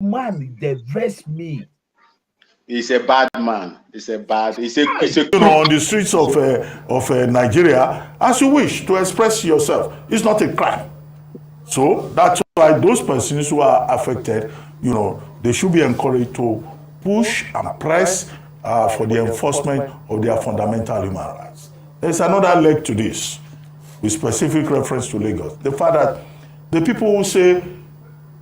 man, they dress me. He's a bad man. He's a On the streets of Nigeria as you wish to express yourself. It's not a crime. So that's why those persons who are affected, they should be encouraged to push and press for the enforcement of their fundamental human rights. There's another leg to this, with specific reference to Lagos. The fact that the people who say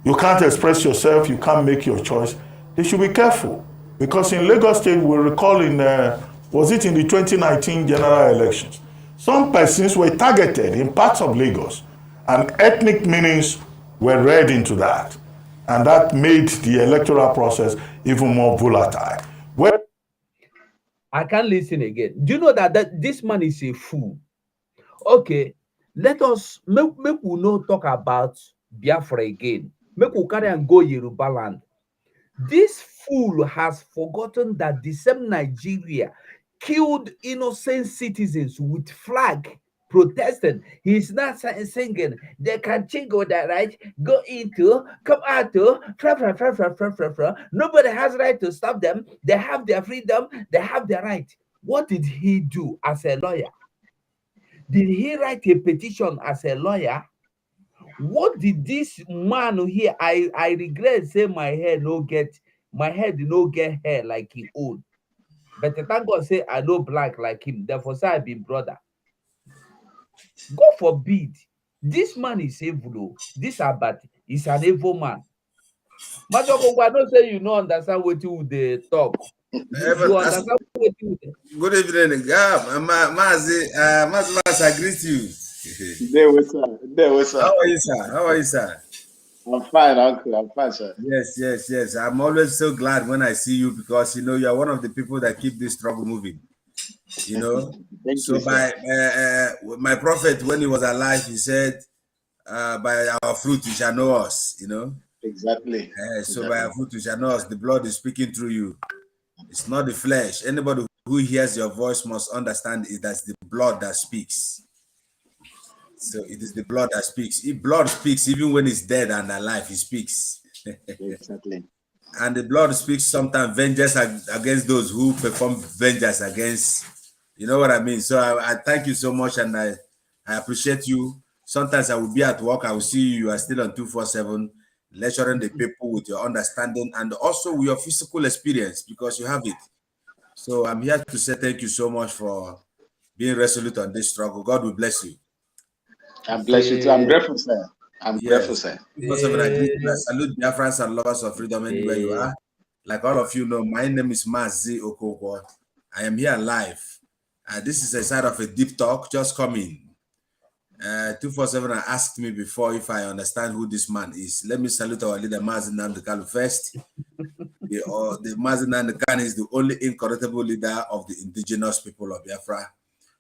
you can't express yourself, you can't make your choice, they should be careful. Because in Lagos State, we recall was it in the 2019 general elections, some persons were targeted in parts of Lagos, and ethnic meanings were read into that. And that made the electoral process even more volatile. Well, I can't listen again. Do you know that this man is a fool? Okay, let us make we no talk about Biafra again. Make we carry and go Yoruba land. This fool has forgotten that the same Nigeria killed innocent citizens with flag protesting. He's not singing. They can change their right, go into, come out to, Nobody has right to stop them. They have their freedom. They have their right. What did he do as a lawyer? Did he write a petition as a lawyer? What did this man here? I regret say my head no get hair like he own. But thank God say I no black like him. Therefore say I be brother. God forbid. This man is evil. This Abat is an evil man. Majoko, I don't say you no understand what you they talk. You understand what you Good evening. Mas, I greet you. There was sir. How are you, sir? How are you, sir? I'm fine, uncle. I'm fine, sir. Yes. I'm always so glad when I see you because you are one of the people that keep this struggle moving. Thank So you, by my prophet, when he was alive, he said, "By our fruit you shall know us." Exactly. So by our fruit you shall know us. The blood is speaking through you. It's not the flesh. Anybody who hears your voice must understand it. That's the blood that speaks. So it is the blood that speaks. If blood speaks, even when it's dead and alive, it speaks. Exactly. And the blood speaks sometimes vengeance against those who perform vengeance against. You know what I mean? So I thank you so much, and I appreciate you. Sometimes I will be at work, I will see you are still on 247, lecturing the people with your understanding and also with your physical experience because you have it. So I'm here to say thank you so much for being resolute on this struggle. God will bless you. And bless you too. I'm grateful, sir. I'm grateful, sir. I salute BIAFRANS and lovers of freedom anywhere you are. Like all of you know, my name is Mazi Okonkwo. I am here live. This is a side of a deep talk. Just come in. 247 asked me before if I understand who this man is. Let me salute our leader, Mazi Nnamdi Kanu first. The Mazi Nnamdi Kanu is the only incorruptible leader of the indigenous people of Biafra.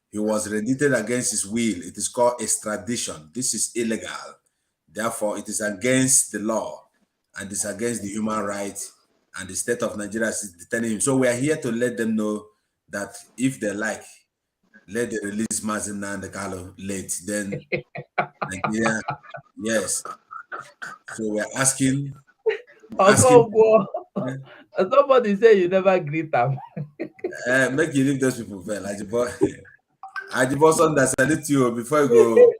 He was rendited against his will. It is called extradition. This is illegal. Therefore, it is against the law and it's against the human rights, and the state of Nigeria is detaining him. So we are here to let them know that if they like, let the release Mazi Nnamdi Kanu late. Then Nigeria, yes. So we're asking. Somebody say you never greet them. Make you leave those people well. Ajibo Sonda, salute you before you go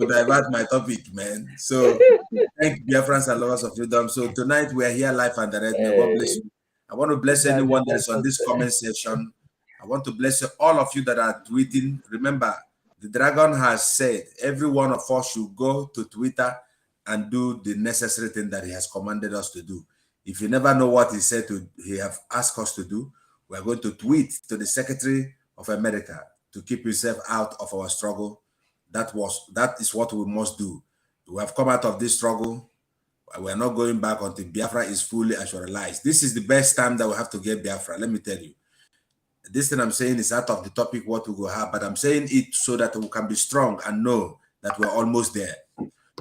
divert my topic, man. So thank BIAFRANS and lovers of freedom. So tonight we are here live and direct. May God bless you. I want to bless anyone that is on this comment section. I want to bless all of you that are tweeting. Remember, the dragon has said every one of us should go to Twitter and do the necessary thing that he has commanded us to do. If you never know what he have asked us to do, we are going to tweet to the Secretary of America to keep himself out of our struggle. That is what we must do. We have come out of this struggle. We are not going back until Biafra is fully actualized. This is the best time that we have to get Biafra. Let me tell you. This thing I'm saying is out of the topic what we will have, but I'm saying it so that we can be strong and know that we're almost there.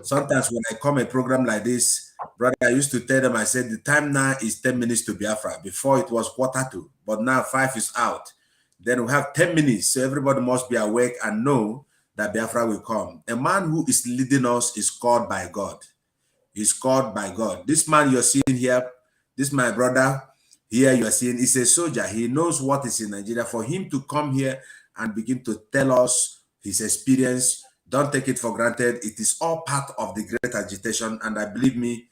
Sometimes when I come a program like this, brother, I used to tell them, I said, the time now is 10 minutes to Biafra. Before it was 4:45, but now 5 is out. Then we have 10 minutes, so everybody must be awake and know that Biafra will come. A man who is leading us is called by God. He's called by God. This man you're seeing here, this my brother here you're seeing, is a soldier. He knows what is in Nigeria. For him to come here and begin to tell us his experience, don't take it for granted. It is all part of the great agitation, and I believe me,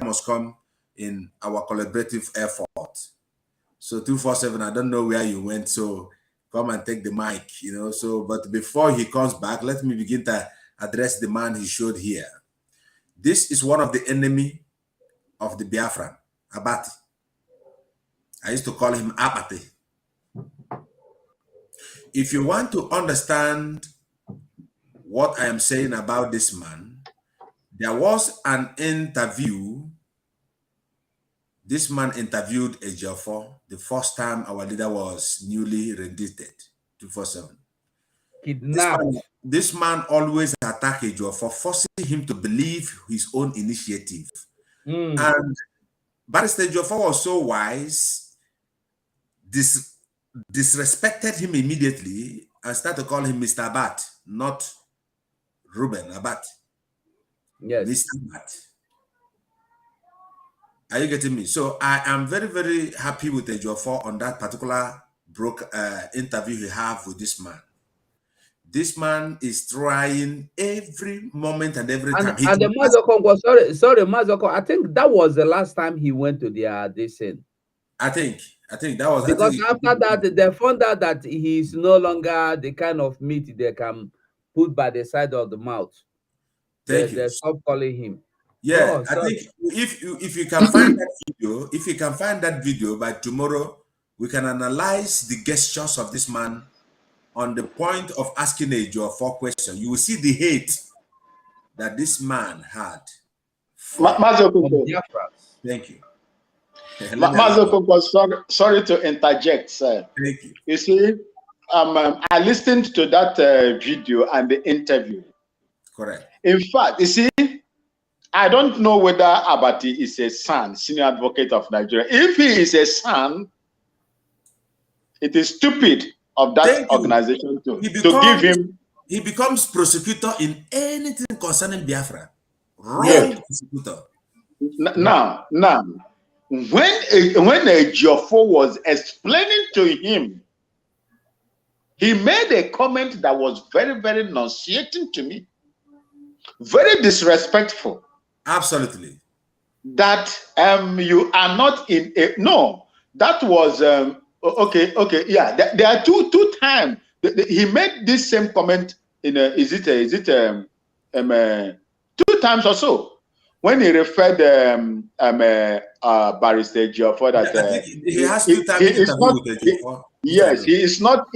must come in our collaborative effort. So 247, I don't know where you went, so come and take the mic, you know. So, but before he comes back, let me begin to address the man he showed here. This is one of the enemy of the Biafran, Abati. I used to call him Abati. If you want to understand what I am saying about this man, there was an interview. This man interviewed Ejiofor the first time our leader was newly rendited, 247. Kidnapped. This man always attacked Ejiofor, forcing him to believe his own initiative. And Barrister Ejiofor was so wise, disrespected him immediately and started to call him Mr. Abat, not Ruben Abat. Yes. Mr. Abat. Are you getting me? So I am very, very happy with Ejiofor on that particular interview he have with this man. This man is trying every moment and every time. And the Mazoko was sorry, Mazoko. I think that was the last time he went to their scene. I think that was because after that they found out that he's no longer the kind of meat they can put by the side of the mouth. They stopped calling him. Yeah, I think if you can find that video, by tomorrow we can analyze the gestures of this man on the point of asking Ejiofor question. You will see the hate that this man had. Thank you. Mazoko, sorry to interject, sir. Thank you. You see, I listened to that video and the interview. Correct. In fact, you see, I don't know whether Abati is a son, senior advocate of Nigeria. If he is a son, it is stupid of that organization to give him. He becomes prosecutor in anything concerning Biafra. Wrong prosecutor. Now, when Ejiofor was explaining to him, he made a comment that was very, very nauseating to me, very disrespectful. Absolutely. That you are not in a that was okay, yeah. There are two times he made this same comment in two times or so when he referred Barrister Ejiofor that he has two times. Yes, he is not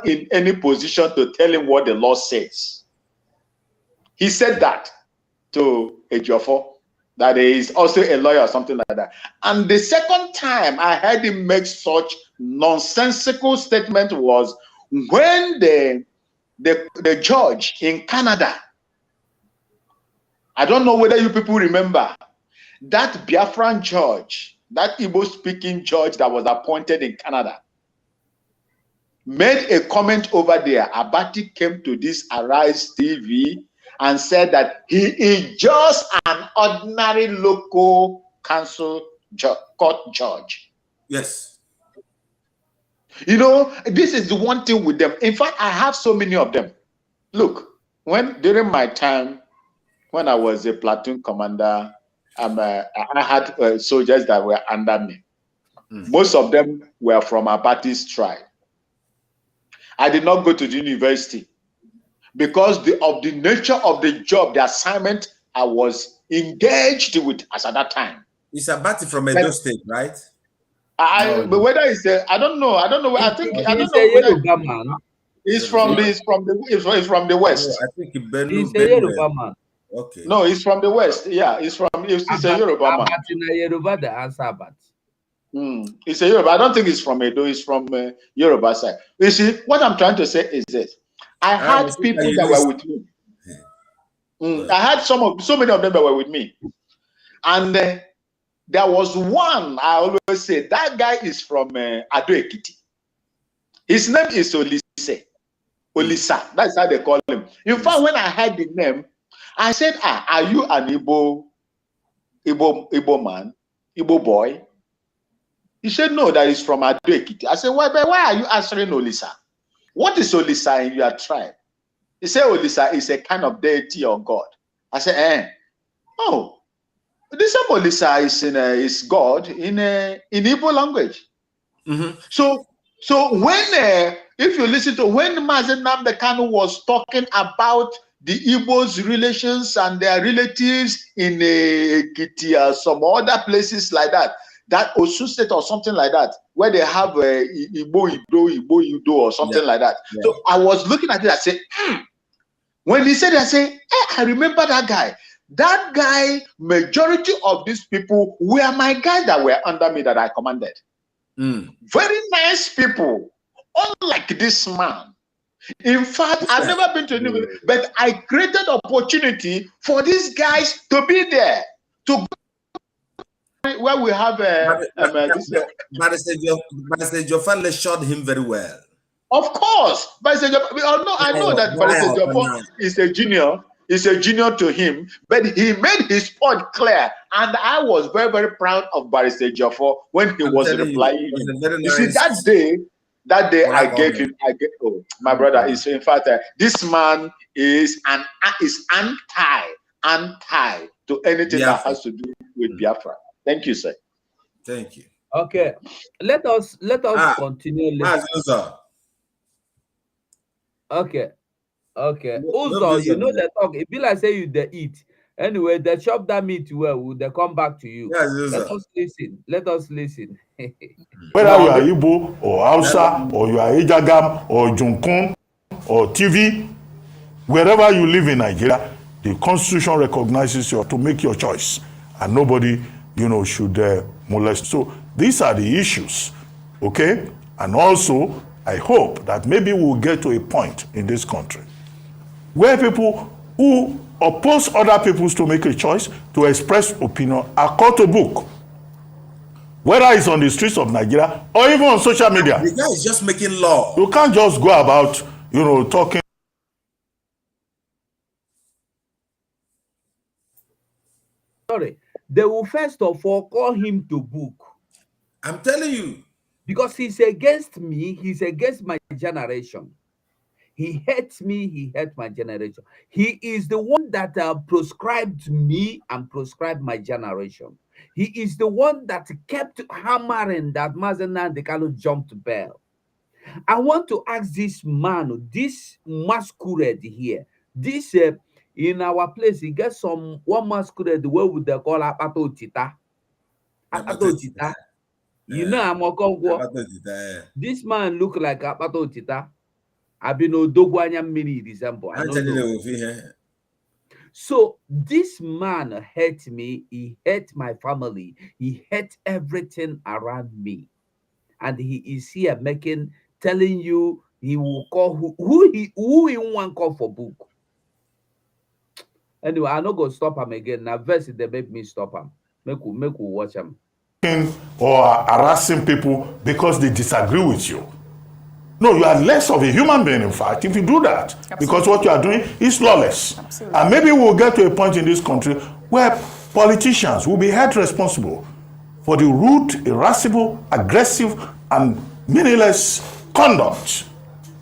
in any position to tell him what the law says. He said that to Ejiofor, that he is also a lawyer or something like that. And the second time I heard him make such nonsensical statement was when the judge in Canada, I don't know whether you people remember, that Biafran judge, that Igbo-speaking judge that was appointed in Canada, made a comment over there. Abati came to this Arise TV and said that he is just an ordinary local council court judge. Yes. You know, this is the one thing with them. In fact, I have so many of them. Look, during my time, when I was a platoon commander, I had soldiers that were under me. Most of them were from Abati's tribe. I did not go to the university because of the nature of the job, the assignment I was engaged with as at that time. It's Abati from Edo State, right? But whether it's I don't know. I don't know. I think I don't know. Man. He's from the west. Oh, I think he's a Yoruba man. Okay. No, he's from the west. Yeah, he's a Yoruba man. Yoruba, the answer Abat. It's a Yoruba. I don't think he's from Edo. He's from Yoruba side. You see, what I'm trying to say is this: I had people that were with me. I had so many of them that were with me, and there was one. I always say that guy is from Ado Ekiti. His name is Olisa. That's how they call him. In fact, when I heard the name, I said, are you an Igbo man, Igbo boy? He said, no, that is from Ado Ekiti. I said, why are you answering Olisa? What is Olisa in your tribe? He said, Olisa is a kind of deity or God. I said, oh, this same Olisa is God in Igbo language. Mm-hmm. So when if you listen to when Mazen Nnamdi Kanu was talking about the Igbos' relations and their relatives in Ekiti or some other places like that Osun State or something like that, where they have Igbo Ido or something like that. Yeah. So I was looking at it, I said, when he said, I say, I remember that guy. That guy, majority of these people were my guys that were under me that I commanded. Very nice people, unlike this man. In fact, I've never been to New, but I created opportunity for these guys to be there, to go where we have Barrister Jofan lectured him very well. Of course, I know that Barrister Jofan is a junior. Is a junior to him, but he made his point clear, and I was very, very proud of Barrister Jofan when he was replying. You see, that day I gave him. My brother is in fact this man is anti to anything that has to do with Biafra. Thank you, sir. Thank you. Okay, let us continue. Okay. Also, you know the talk. If you like say you they eat anyway, they chop that meat well. They come back to you. Let us listen. Whether you are Igbo or Hausa or you are Ijagam or Junkun or TV, wherever you live in Nigeria, the Constitution recognizes you to make your choice, and nobody, should molest. So these are the issues, okay? And also, I hope that maybe we'll get to a point in this country where people who oppose other people to make a choice, to express opinion, are called to book. Whether it's on the streets of Nigeria or even on social media. The guy is just making law. You can't just go about, talking. Sorry. They will first of all call him to book. I'm telling you. Because he's against me, he's against my generation. He hates me, he hates my generation. He is the one that proscribed me and proscribed my generation. He is the one that kept hammering that Mazen Nnamdi Kanu jumped bell. I want to ask this man, this masquerade here, this in our place, he gets one masquerade where would they call Apato Tita? Apato Tita. You know, I'm a this man look like Apato Tita. I've been Odogwanya mini December. So this man hurt me, he hurt my family, he hurt everything around me. And he is here telling you he will call who he want call for book. Anyway, I'm not gonna stop him again. Now verse they make me stop him. Make we watch him. Or harassing people because they disagree with you. No, you are less of a human being, in fact, if you do that. Absolutely. Because what you are doing is lawless. Absolutely. And maybe we'll get to a point in this country where politicians will be held responsible for the rude, irascible, aggressive, and meaningless conduct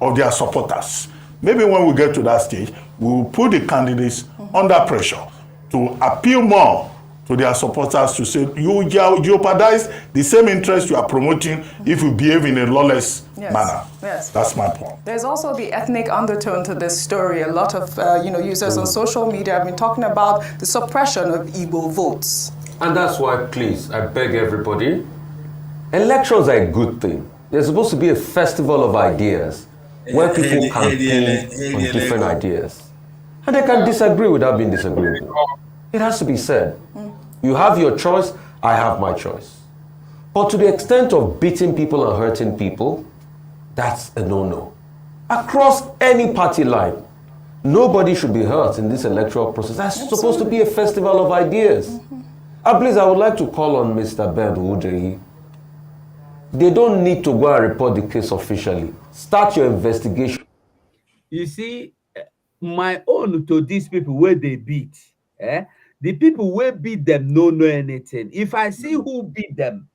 of their supporters. Maybe when we get to that stage, we will put the candidates under pressure to appeal more to their supporters to say, you jeopardize the same interest you are promoting if you behave in a lawless manner. Yes. That's my point. There's also the ethnic undertone to this story. A lot of users on social media have been talking about the suppression of Igbo votes. And that's why, please, I beg everybody, elections are a good thing. There's supposed to be a festival of ideas where people campaign on different ideas. And they can disagree without being disagreeable. It has to be said. You have your choice, I have my choice. But to the extent of beating people and hurting people, that's a no-no. Across any party line, nobody should be hurt in this electoral process. That's supposed to be a festival of ideas. Please, I would like to call on Mr. Ben Udehi. They don't need to go and report the case officially. Start your investigation. You see, my own to these people where they beat, the people where beat them no know anything. If I see who beat them,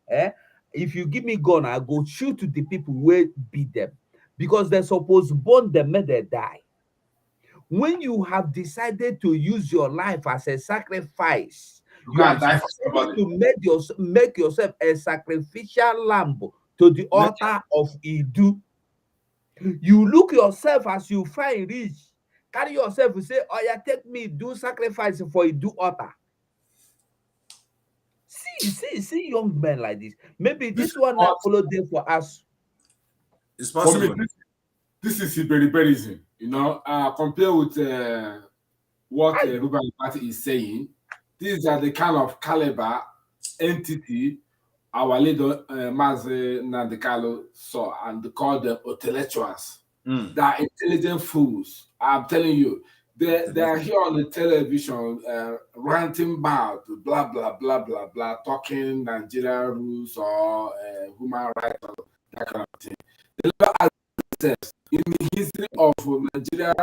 if you give me gun, I go shoot to the people where beat them, because they're supposed to burn them, may they die. When you have decided to use your life as a sacrifice, you have decided to make yourself a sacrificial lamb to the altar of Idu. You look yourself as you find rich, carry yourself and say, oh yeah, take me, do sacrifice for Idu altar. See young men like this. Maybe this one that follow there for us. It's possible. For me, this is Iberiberism, you know, compared with what Ruben Party is saying. These are the kind of caliber entity our leader Mazi Nandekalo saw, and they call them intellectuals. They are intelligent fools. I'm telling you, they are here on the television ranting about blah blah blah blah blah, talking Nigerian rules or human rights or that kind of thing. They never ask themselves, in the history of Nigeria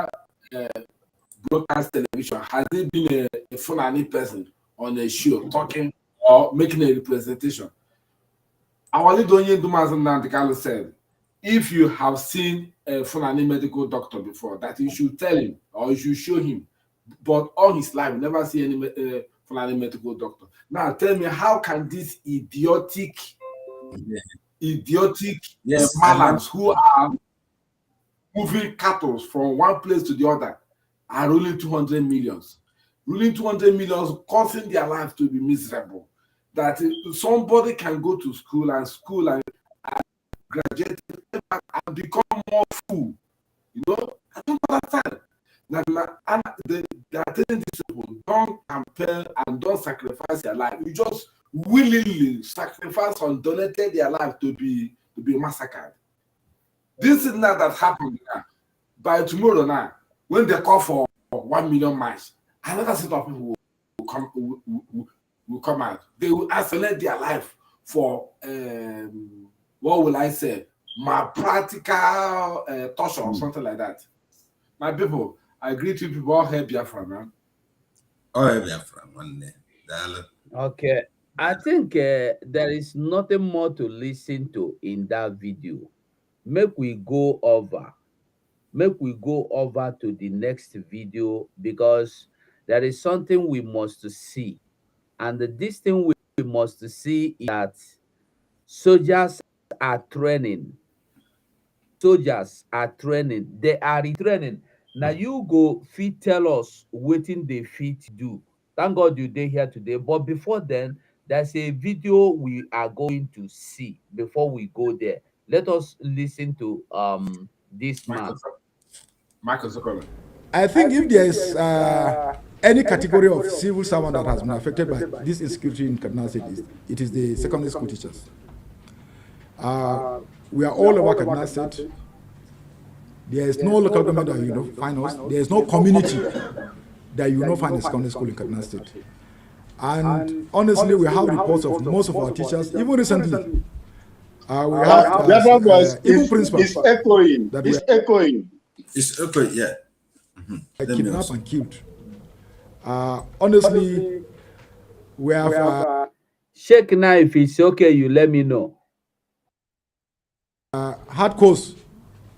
broadcast television, has there been a Fulani person on a show talking or making a representation? Our leader Dumazan Nandekalo said, if you have seen a Fulani medical doctor before, that you should tell him or you should show him. But all his life, never see any Fulani medical doctor. Now tell me, how can these idiotic malams who are moving cattle from one place to the other are ruling 200 millions? Ruling 200 millions, causing their life to be miserable. That somebody can go to school and graduate and become more fool. You know, I don't understand. They are telling these people, don't compare and don't sacrifice your life. You just willingly sacrifice and donated their life to be massacred. This is not that happened now. By tomorrow now, when they call for 1 million miles, another set of people will come out. They will isolate their life for what will I say? My practical torture or something like that. My people, I greet you people all here, Biafra, man. All right, Biafra, one day. Okay. I think there is nothing more to listen to in that video. Make we go over to the next video, because there is something we must see. And this thing we must see is that soldiers are training. Soldiers are training. They are retraining. Now you go fit tell us what they fit do. Thank God you dey here today. But before then, there's a video we are going to see before we go there. Let us listen to this man. Michael Zuckerman. I think if there is any category of civil servant that has been affected by this insecurity in Kaduna State, it is the secondary school teachers. We are all over Kaduna State. There is no local government that you find us. There is no community that you not find a secondary school in Kaduna State. And honestly, we have reports of most of our teachers, even recently. We have even principals. It's echoing. It's echoing. It's okay, yeah. Kidnapped and killed. Honestly, we have Sheikh, now if it's okay, you let me know. Hard course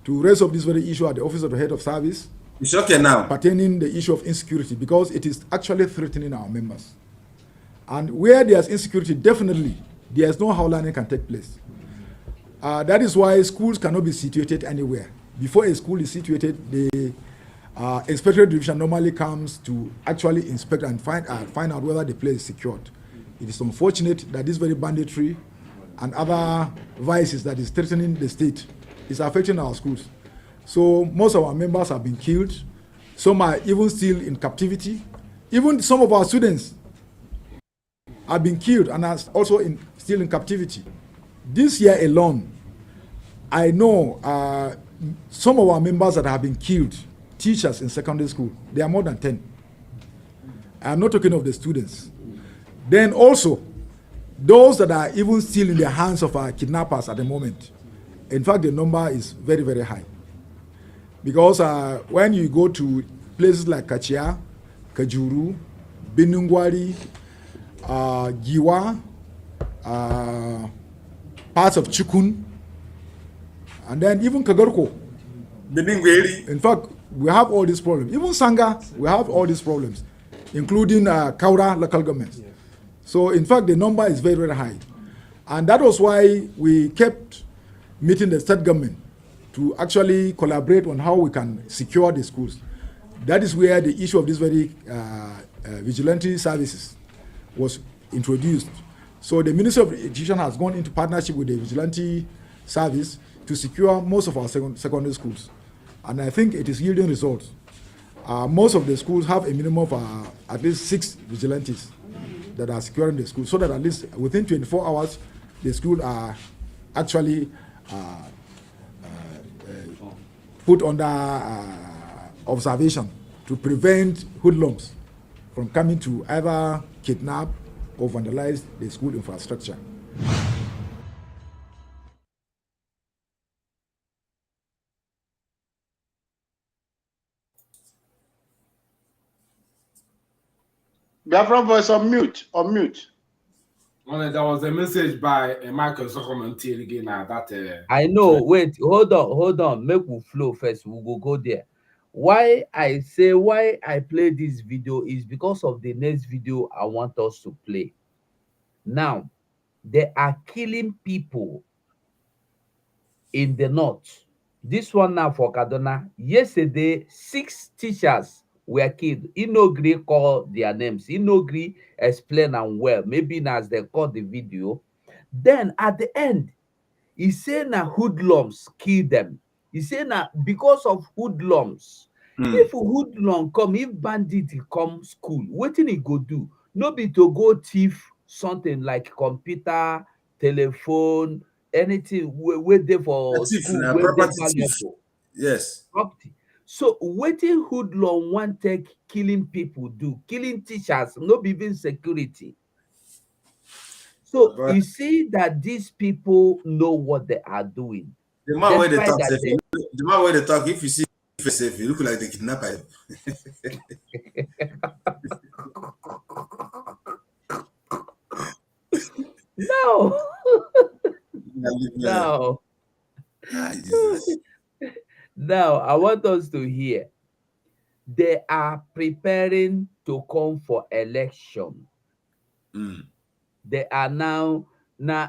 to raise up this very issue at the office of the head of service. It's okay now. Pertaining the issue of insecurity, because it is actually threatening our members. And where there's insecurity, definitely there's no how learning can take place. That is why schools cannot be situated anywhere. Before a school is situated, the inspectorate division normally comes to actually inspect and find out whether the place is secured. It is unfortunate that this very banditry and other vices that is threatening the state is affecting our schools. So most of our members have been killed. Some are even still in captivity. Even some of our students have been killed and are also still in captivity. This year alone, I know some of our members that have been killed, teachers in secondary school, they are more than 10. I'm not talking of the students. Then also, those that are even still in the hands of our kidnappers at the moment. In fact, the number is very, very high. Because when you go to places like Kachia, Kajuru, Binungwari, Giwa, parts of Chukun, and then even Kagarko. In fact, we have all these problems. Even Sanga, we have all these problems, including Kaura local governments. So in fact, the number is very, very high. And that was why we kept meeting the state government to actually collaborate on how we can secure the schools. That is where the issue of these very vigilante services was introduced. So the Ministry of Education has gone into partnership with the vigilante service to secure most of our secondary schools. And I think it is yielding results. Most of the schools have a minimum of at least 6 vigilantes that are securing the school, so that at least within 24 hours, the schools are actually put under observation to prevent hoodlums from coming to either kidnap or vandalize the school infrastructure. Biafran voice on mute. Well, there was a message by Michael Sokomanti again that. I know. Wait, hold on. Make we flow first. We will go there. Why I play this video is because of the next video I want us to play. Now, they are killing people in the north. This one now for Kaduna. Yesterday, 6 teachers were killed. He no gree call their names. He no gree explain them well. Maybe as they call the video. Then at the end, he say na hoodlums kill them. He say na because of hoodlums. If hoodlum come, if bandit come school, wetin he go do? No be to go thief something like computer, telephone, anything wey dey for school wey dey valuable. Yes. Property. So wetin hoodlum wan take killing people do? Killing teachers, no be even security. So you see that these people know what they are doing. The man where they talk, the man where they talk, if you see face, if you look like the kidnapper. No. No. Now, I want us to hear. They are preparing to come for election. They are now,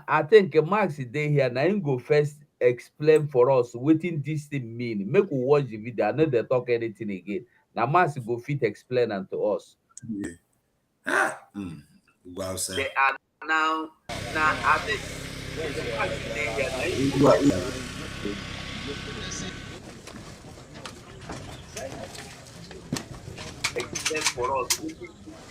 I think Max is there here. Now, he go first explain for us what this thing mean. Make we watch the video. I know they talk anything again. Now, Max go fit explain and to us. Wow, sir. They are now, I think Max is there here. Now, he go explain for us what this thing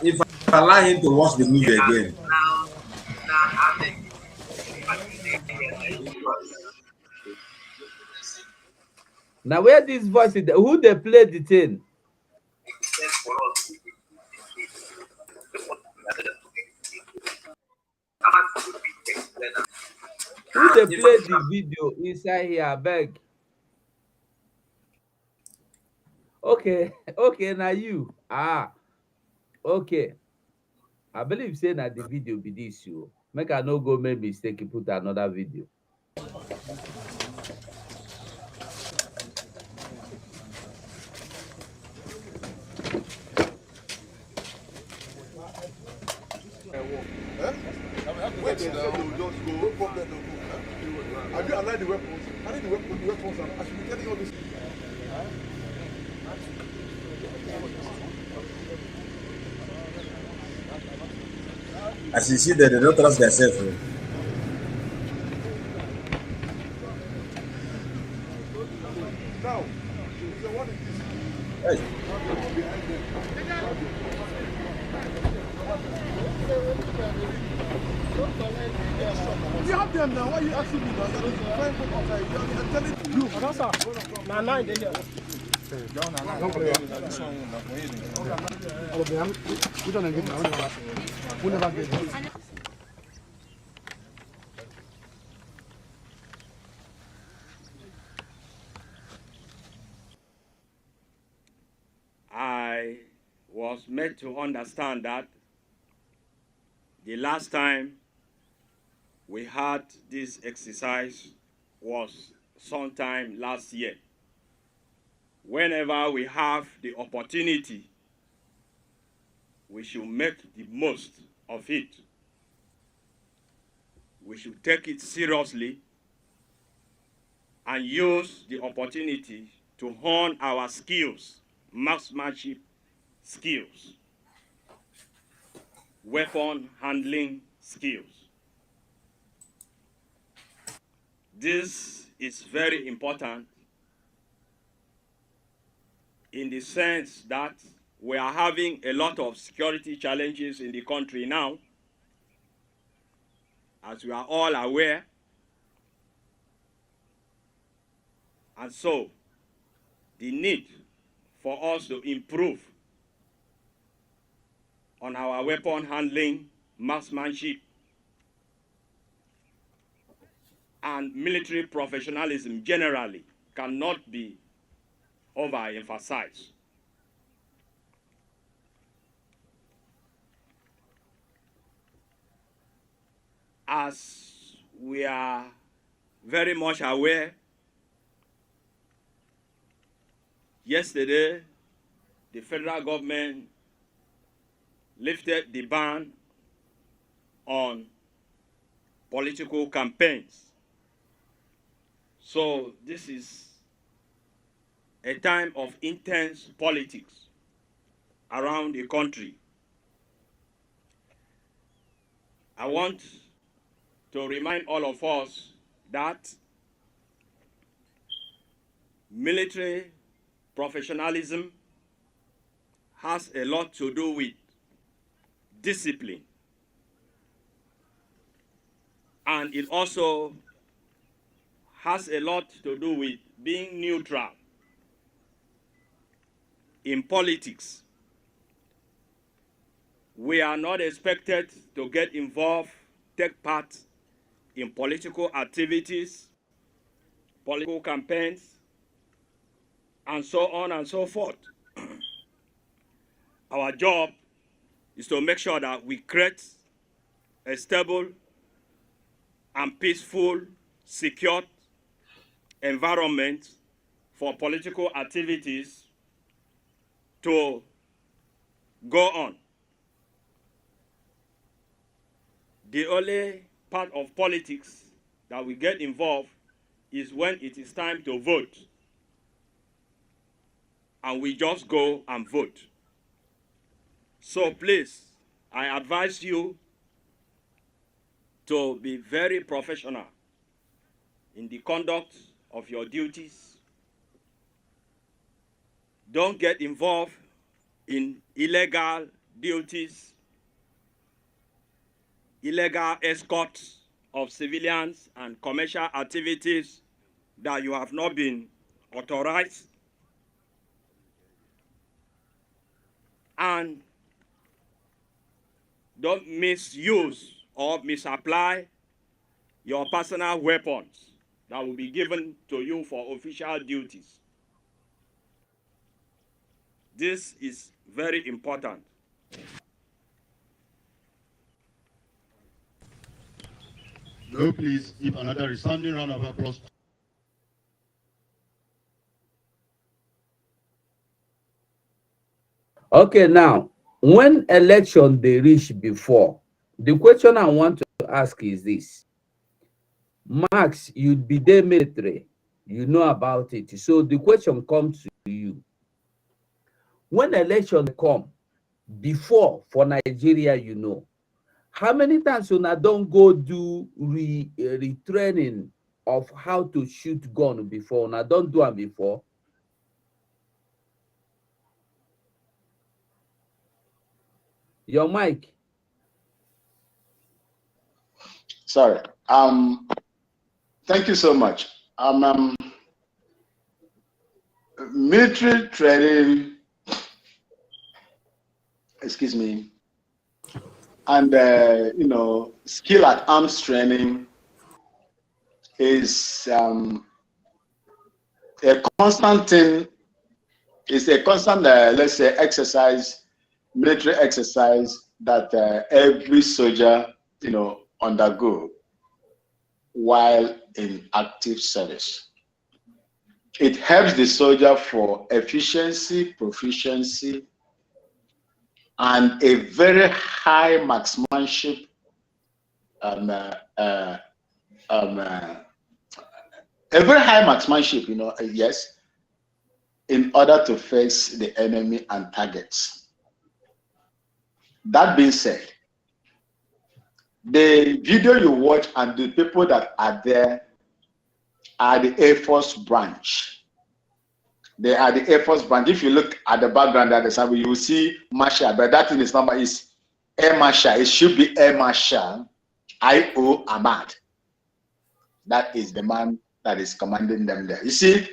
If I allow him to watch the movie again. Now where this voice is, who they play the thing? Who they play the video inside here, beg? Okay, now you. Okay. I believe saying that the video be this you. Make I no go make mistake, you put another video. Wait, just go. No problem, no. Have you aligned the weapons? I need the weapons. I should be getting all this. As you see that they don't trust themselves. Now, so what is this? Hey. You have them now. Why are you asking me now? I'm telling you. Now, 9 days. I was made to understand that the last time we had this exercise was sometime last year. Whenever we have the opportunity, we should make the most of it. We should take it seriously and use the opportunity to hone our skills, marksmanship skills, weapon handling skills. This is very important in the sense that we are having a lot of security challenges in the country now, as we are all aware. And so, the need for us to improve on our weapon handling, marksmanship, and military professionalism generally cannot be overemphasized. As we are very much aware, yesterday, the federal government lifted the ban on political campaigns. So this is a time of intense politics around the country. I want to remind all of us that military professionalism has a lot to do with discipline. And it also has a lot to do with being neutral in politics. We are not expected to get involved, take part in political activities, political campaigns, and so on and so forth. Our job is to make sure that we create a stable and peaceful, secure environment for political activities to go on. The only part of politics that we get involved is when it is time to vote. And we just go and vote. So please, I advise you to be very professional in the conduct of your duties. Don't get involved in illegal duties, illegal escorts of civilians and commercial activities that you have not been authorized. And don't misuse or misapply your personal weapons that will be given to you for official duties. This is very important. No, please, if another resounding round of applause. Okay, now, when election they reach before, the question I want to ask is this. Max, you'd be there military, you know about it. So the question comes to you. When election come, before for Nigeria, you know, how many times you don't go do retraining of how to shoot gun before? Now don't do it before. Your mic. Sorry. Thank you so much. Military training, excuse me, and skill at arms training is a constant thing It's a constant, let's say, exercise, military exercise that every soldier, undergo while in active service. It helps the soldier for efficiency, proficiency, and a very high marksmanship. A very high marksmanship, yes, in order to face the enemy and targets. That being said, the video you watch and the people that are there are the Air Force branch. They are the Air Force branch. If you look at the background at the side, you will see Marshal, but that thing is not, is Air Marshal. It should be Air Marshal I.O. Ahmad. That is the man that is commanding them there. You see,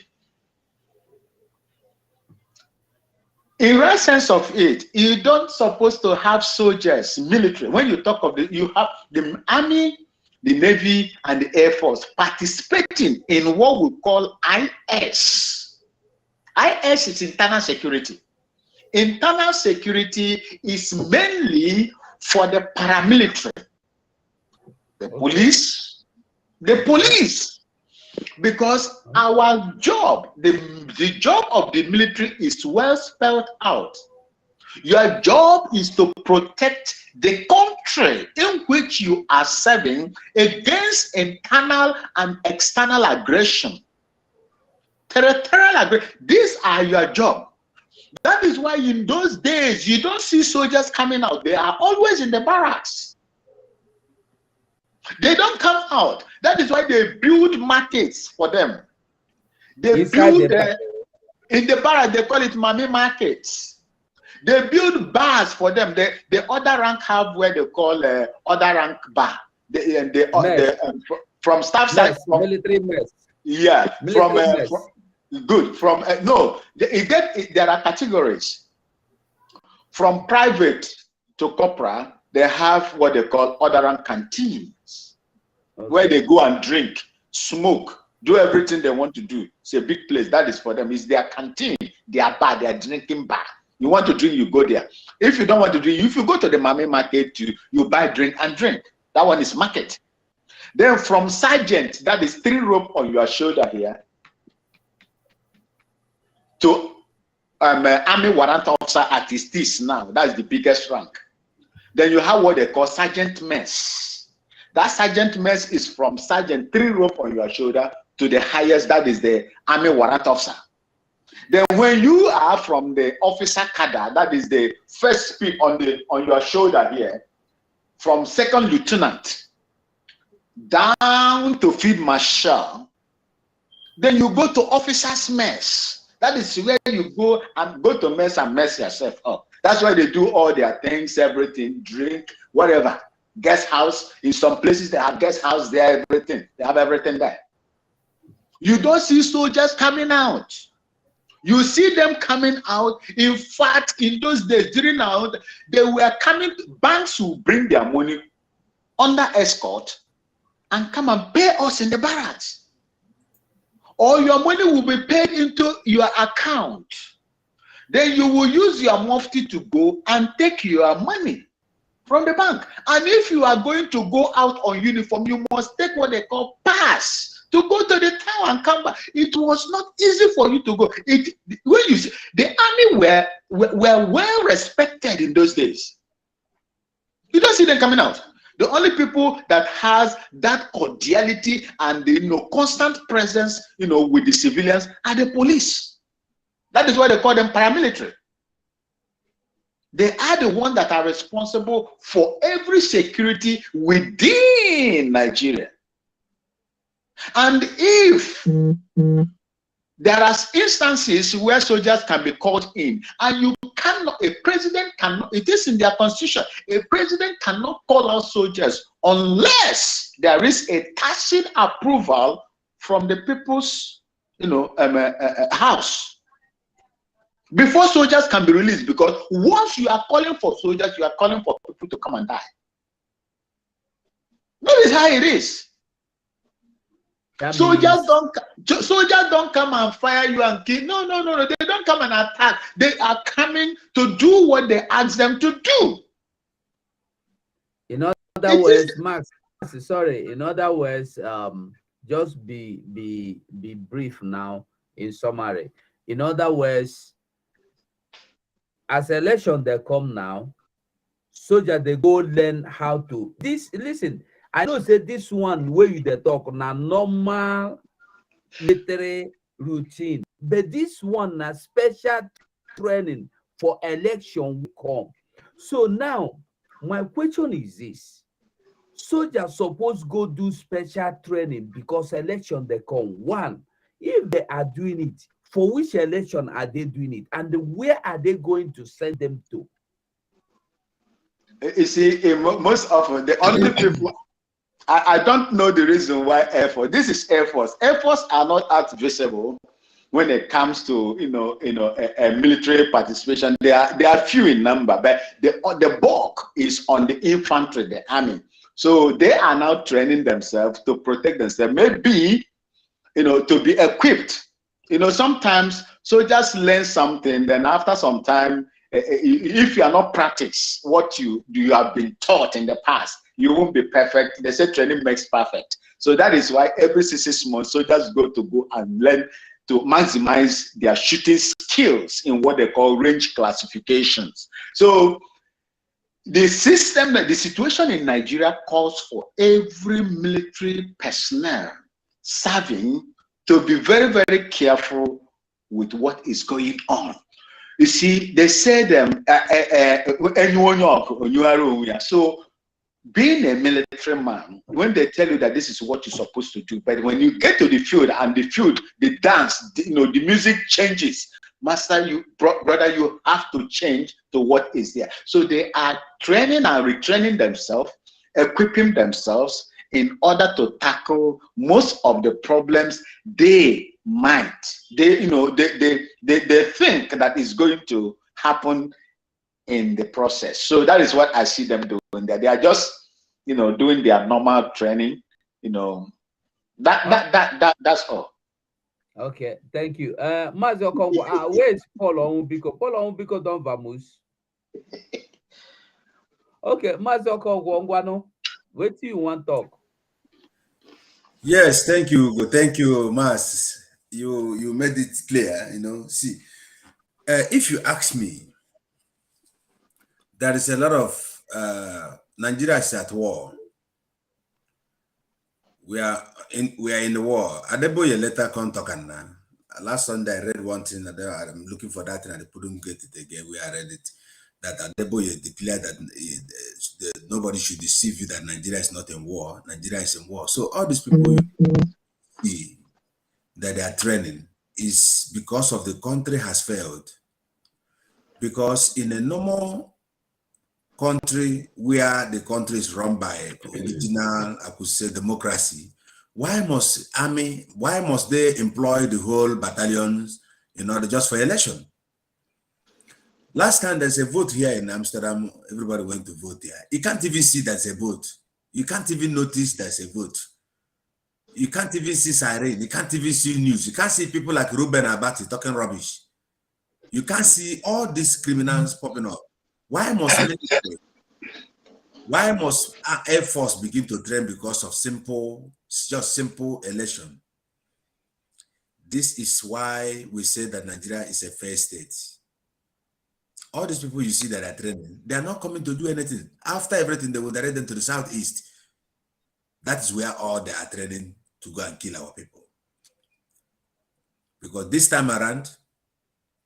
in right sense of it, you don't supposed to have soldiers, military. When you talk of you have the army, the navy, and the air force participating in what we call IS. IS is internal security. Internal security is mainly for the paramilitary, the police, because our job, the job of the military is well spelled out. Your job is to protect the country in which you are serving against internal and external aggression. Territorial aggression. These are your job. That is why in those days you don't see soldiers coming out. They are always in the barracks. They don't come out. That is why they build markets for them. They build in the barracks, they call it Mami markets. They build bars for them. The other rank have where they call other rank bar. From staff side, from military mess. Yeah, military there are categories. From private to corporate, they have what they call other rank canteens, where they go and drink, smoke, do everything they want to do. It's a big place. That is for them. It's their canteen, their bar, their drinking bar. You want to drink, you go there. If you don't want to drink, if you go to the Mami market, you buy drink and drink. That one is market. Then from sergeant, that is 3 rope on your shoulder here, to army warrant officer at this now. That's the biggest rank. Then you have what they call sergeant mess. That sergeant mess is from sergeant 3 rope on your shoulder to the highest, that is the army warrant officer. Then when you are from the officer cadre, that is the first peak on your shoulder here, from 2nd lieutenant down to field marshal, then you go to officer's mess. That is where you go and go to mess and mess yourself up. That's why they do all their things, everything, drink, whatever. Guest house. In some places they have guest house there, everything. They have everything there. You don't see soldiers coming out. You see them coming out. In fact, in those days, during now, they were coming, banks will bring their money under escort and come and pay us in the barracks. Or your money will be paid into your account. Then you will use your mufti to go and take your money from the bank. And if you are going to go out on uniform, you must take what they call pass to go to the town and come back. It was not easy for you to go. When you see, the army were well respected in those days. You don't see them coming out. The only people that has that cordiality and constant presence, with the civilians are the police. That is why they call them paramilitary. They are the ones that are responsible for every security within Nigeria. And if there are instances where soldiers can be called in, and a president cannot, it is in their constitution, a president cannot call out soldiers unless there is a tacit approval from the people's, house. Before soldiers can be released, because once you are calling for soldiers, you are calling for people to come and die. That is how it is. Soldiers don't come and fire you and kill. No. They don't come and attack. They are coming to do what they ask them to do. In other words, Max, sorry. In other words, just be brief now. In summary, in other words, as election they come now, soldier they go learn how to this. Listen, I know say this one where you they talk na normal military routine, but this one na special training for election will come. So now my question is this: soldiers suppose go do special training because election they come. One, if they are doing it, for which election are they doing it, and where are they going to send them to? You see, most often the only people I don't know the reason why Air Force. This is Air Force. Air Force are not as visible when it comes to a military participation. They are few in number, but the bulk is on the infantry, the army. So they are now training themselves to protect themselves. Maybe to be equipped. Sometimes soldiers learn something, then after some time, if you are not practice what you have been taught in the past, you won't be perfect. They say training makes perfect. So that is why every 6 months soldiers go and learn to maximize their shooting skills in what they call range classifications. So the situation in Nigeria calls for every military personnel serving to be very, very careful with what is going on. You see, they say so being a military man, when they tell you that this is what you're supposed to do, but when you get to the field and the dance, the music changes, master, brother, you have to change to what is there. So they are training and retraining themselves, equipping themselves in order to tackle most of the problems they think that is going to happen in the process. So that is what I see them doing. That they are just doing their normal training. That's all. Okay, thank you. Mazo Kongo, where is Paul Onwubiko? Paul Onwubiko don vamos. Okay, Mazo Kongo Ngwano, what do you want to talk? Yes, thank you. Thank you, Mas. You made it clear, See, if you ask me, there is a lot of Nigeria is at war. We are in the war. Adeboye later come talking now. Last Sunday I read one thing that I'm looking for that and I couldn't get it again. We read it that Adeboye declared that nobody should deceive you that Nigeria is not in war. Nigeria is in war. So all these people you see that they are training is because of the country has failed. Because in a normal country where the country is run by original, I could say, democracy, why must they employ the whole battalions in order just for election? Last time there's a vote here in Amsterdam, everybody went to vote here. You can't even see there's a vote. You can't even notice there's a vote. You can't even see siren. You can't even see news. You can't see people like Ruben Abati talking rubbish. You can't see all these criminals popping up. Why must Air Force begin to train because of simple election? This is why we say that Nigeria is a fair state. All these people you see that are training, they are not coming to do anything. After everything, they will direct them to the southeast. That is where all they are training to go and kill our people. Because this time around,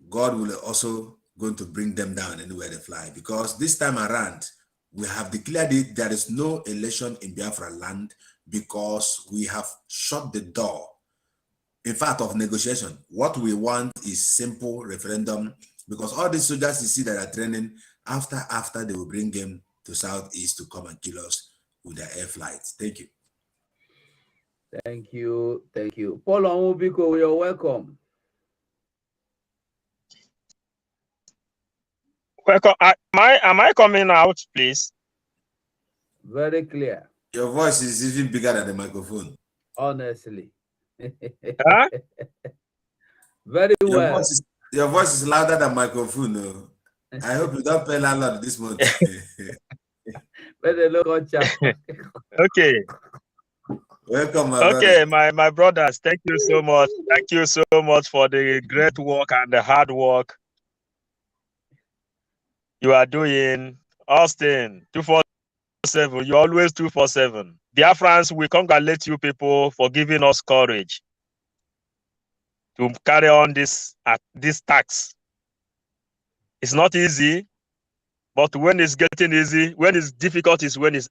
God will also going to bring them down anywhere they fly. Because this time around, we have declared it, there is no election in Biafra land because we have shut the door, in fact, of negotiation. What we want is simple referendum, because all these soldiers you see that are training, after they will bring them to southeast to come and kill us with their air flights. Thank you. Thank you. Thank you. Paul Onwubiko, you're welcome. Welcome. Am I coming out, please? Very clear. Your voice is even bigger than the microphone. Honestly. Huh? Very Your well. voice is louder than microphone. No? I hope you don't pay landlord this month. Okay. Welcome, my Okay, brother. my brothers, thank you so much. Thank you so much for the great work and the hard work you are doing. Austin, 247, you always 247. Biafrans, we congratulate you people for giving us courage to carry on this task. It's not easy, but when it's getting easy, when it's difficult is when it's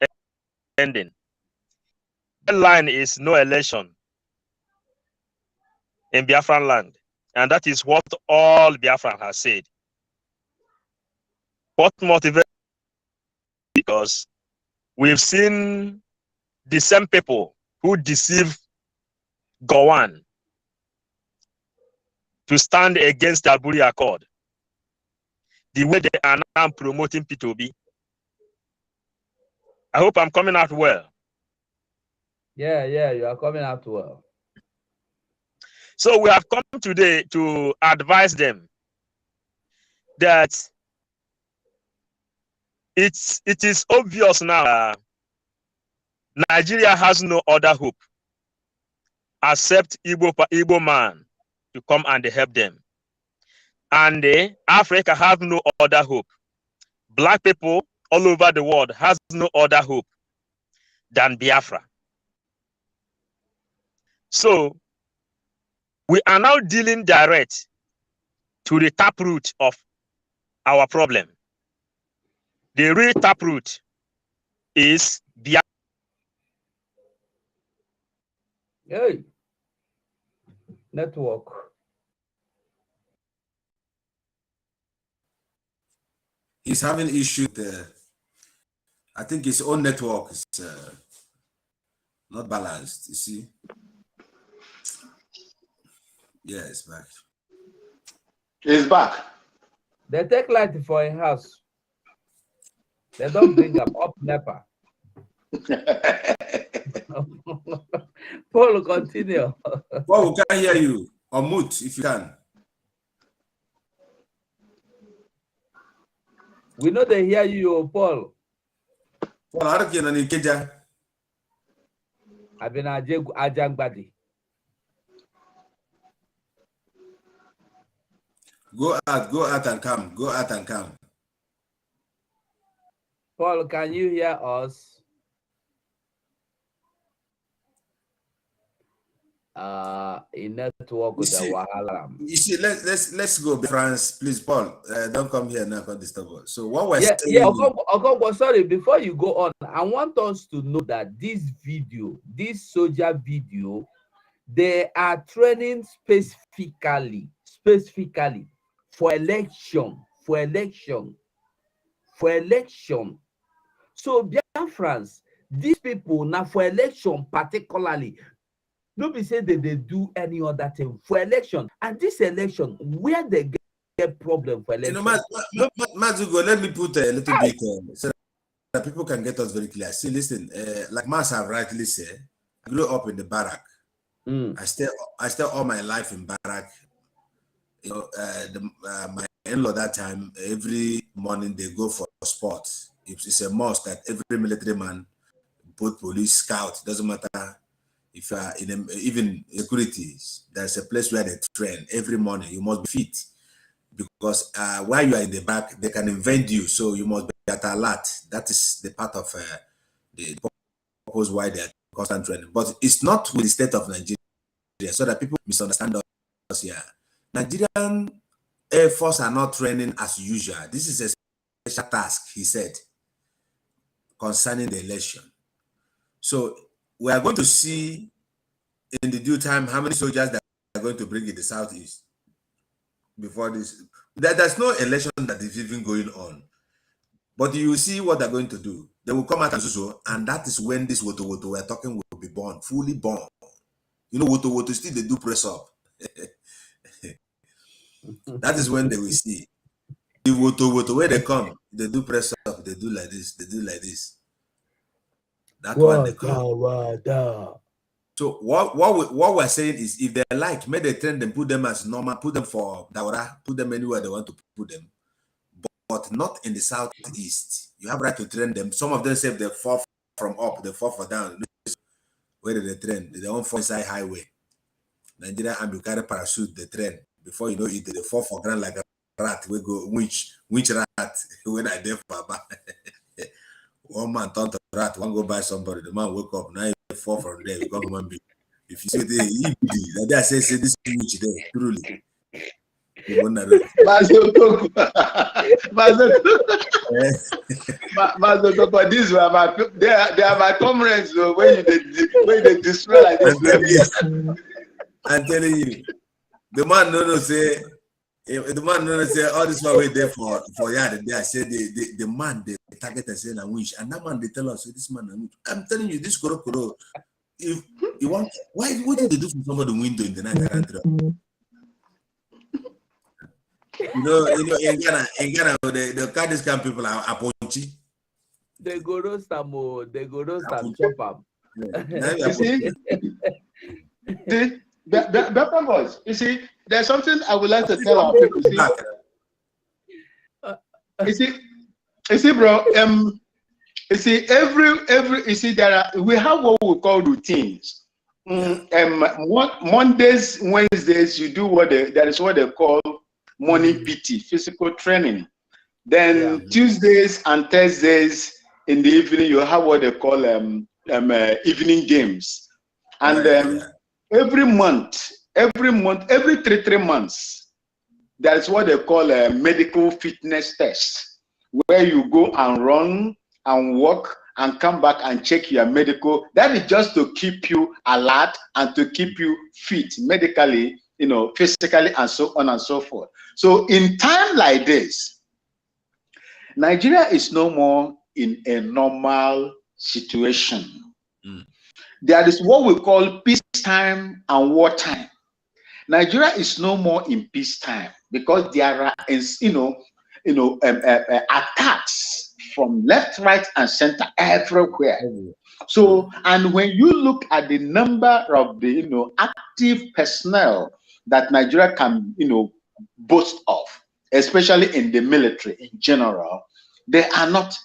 ending. The line is no election in Biafran land. And that is what all Biafran has said. What motivates? Because we've seen the same people who deceive Gowan to stand against the Aburi Accord. The way they are now promoting P2B. I hope I'm coming out well. Yeah, you are coming out well. So we have come today to advise them that it is obvious now Nigeria has no other hope except Igbo man to come and help them. And Africa have no other hope. Black people all over the world has no other hope than Biafra. So we are now dealing direct to the taproot of our problem. The real taproot is Biafra. Hey, network. He's having issues. I think his own network is not balanced. You see? Yeah, it's back. He's back. They take light for a house. They don't bring them up NEPA. Paul, continue. Paul, we can't hear you. Or mute if you can. We know they hear you, Paul. Paul, how do you know Nikeja? I've been Ajangbadi. Go out and come. Go out and come. Paul, can you hear us? In network with the Wahala. You see, let's go, France, please, Paul. Don't come here now, don't disturb us. So what we're saying, sorry, before you go on, I want us to know that this soldier video, they are training specifically for election. So Biafrans, these people now for election particularly, nobody say that they do any other thing for election. And this election, where they get problem for election. Mazugo, let me put a little bit so that people can get us very clear. See, listen, like Mas have rightly said, I grew up in the barrack. I stay all my life in barrack. You know, my in-law that time, every morning they go for sports. It's a must that every military man, both police, scout, doesn't matter. If you are in even security, there's a place where they train every morning. You must be fit because while you are in the back, they can invade you. So you must be at alert. That is the part of the purpose why they are constant training. But it's not with the state of Nigeria, so that people misunderstand us here. Nigerian Air Force are not training as usual. This is a special task, he said, concerning the election. So we are going to see in the due time how many soldiers that are going to bring in the southeast before this. There's no election that is even going on, but you see what they're going to do. They will come out and so, and that is when this woto we're talking will be born, fully born. You know, woto still they do press up. That is when they will see. The woto where they come, they do press up, they do like this, they do like this. That one they come. So what we're saying is, if they like, may they train them, put them as normal, put them for Daura, put them anywhere they want to put them, but not in the southeast. You have right to train them. Some of them say they fall from up, they fall for down. Where did they train? They don't fall inside highway. Nigeria Army carry parachute, they train. Before you know it, they fall for ground like a rat. We go which rat when I there for one man turn to rat, one go buy somebody, the man wake up, now he fall from there, become human being. If you see the EBD, that say this witch there, truly. But these were they are my comrades when they destroy like this. I'm telling you, the man no say. The man no say all this one wait there for yard. They say the man they target and say na wish, and that man they tell us this man na wish. I'm telling you, this Koro, if you want, what did they do to somebody window in the night? You know, in Ghana, the car discount people are punchy. They go roast them, they go roast them, chop them. You see, the boys. You see, there's something I would like to tell our people. You see, bro. You see, you see, we have what we call routines. Mondays, Wednesdays, you do that is what they call morning PT, physical training. Then Tuesdays and Thursdays in the evening, you have what they call evening games. And every month, every three months, that's what they call a medical fitness test, where you go and run and walk and come back and check your medical. That is just to keep you alert and to keep you fit medically, physically, and so on and so forth. So in time like this, Nigeria is no more in a normal situation. There is what we call peacetime and wartime. Nigeria is no more in peacetime because there are, attacks from left, right, and center everywhere. So, and when you look at the number of the active personnel that Nigeria can boast of, especially in the military in general, they are not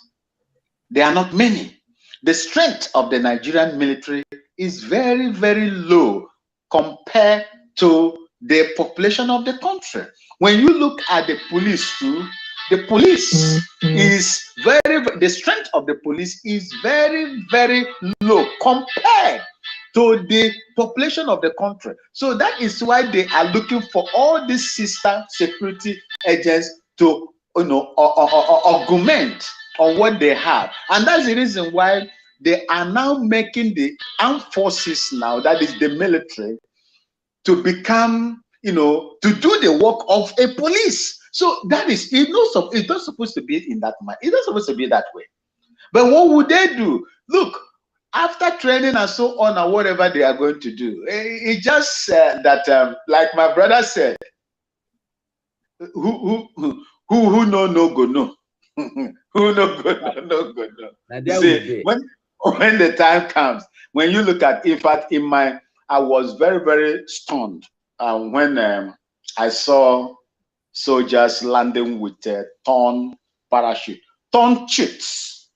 many. The strength of the Nigerian military is very, very low compared to the population of the country. When you look at the police too, the police is the strength of the police is very, very low compared to the population of the country. So that is why they are looking for all these sister security agents to augment on what they have. And that's the reason why they are now making the armed forces now, that is the military, to become, to do the work of a police. So that is, it's not supposed to be in that manner. It's not supposed to be that way. But what would they do? Look, after training and so on and whatever they are going to do, it's just that, like my brother said, who no go no. Who no go no. See, when the time comes, when you look at, in fact, I was very, very stunned when I saw soldiers landing with torn parachute, torn chutes.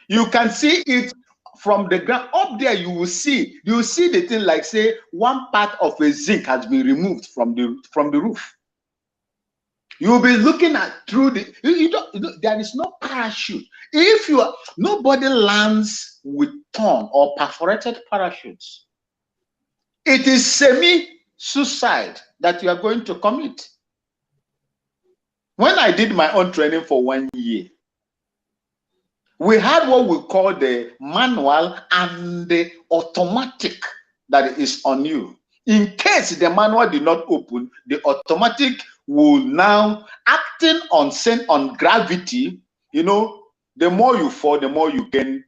You can see it from the ground up there. You will see the thing like, say, one part of a zinc has been removed from the roof. You'll be looking at through there is no parachute. Nobody lands with torn or perforated parachutes. It is semi-suicide that you are going to commit. When I did my own training for 1 year, we had what we call the manual and the automatic that is on you. In case the manual did not open, the automatic will now, acting on gravity, the more you fall, the more you gain,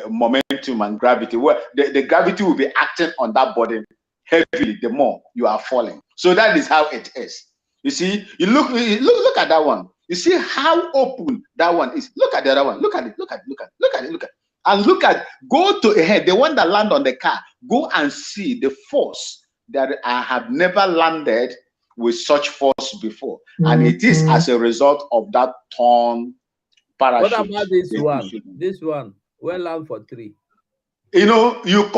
momentum and gravity. Where the gravity will be acting on that body heavily, the more you are falling. So that is how it is. You see, you look at that one. You see how open that one is. Look at the other one. Look at it. Look at it. Look at it. Look at it. Look at it. And look at, go to ahead. The one that land on the car. Go and see the force that I have never landed with such force before. And it is as a result of that torn parachute. What about this one? This one. Well land for 3. You know, you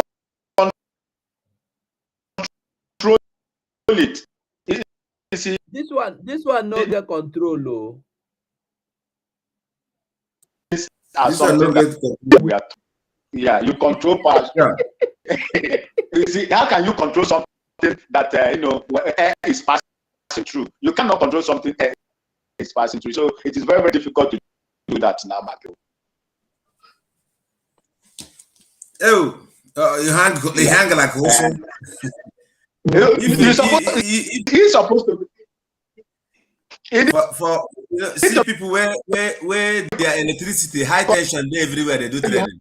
control it. You see, this one no get control, though. This something that we are, yeah, you control parachute. Yeah. You see, how can you control something that you know, air is passing through? You cannot control something air is passing through. So it is very, very difficult to do that now, Matthew. Oh, you hang like also. He's supposed to. For you know, see people where their electricity high tension they everywhere they do training.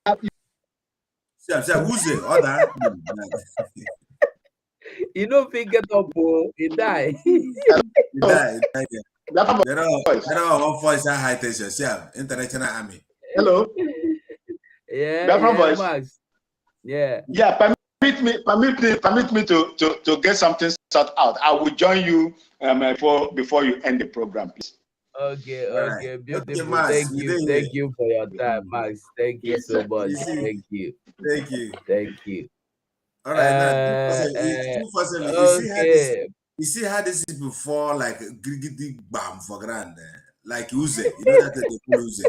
Who's the other? You know, if he get up, he die. He die. There are one voice high tension. Yeah, international army. Hello. Yeah, Max. Yeah. Yeah, permit me to get something sorted out. I will join you before you end the program, please. Okay, beautiful. Thank you for your time, Max. Thank you so much. Thank you. All right, you see how this is before, like Grigidi Bam for grand, like Uze, you know that they call Uze.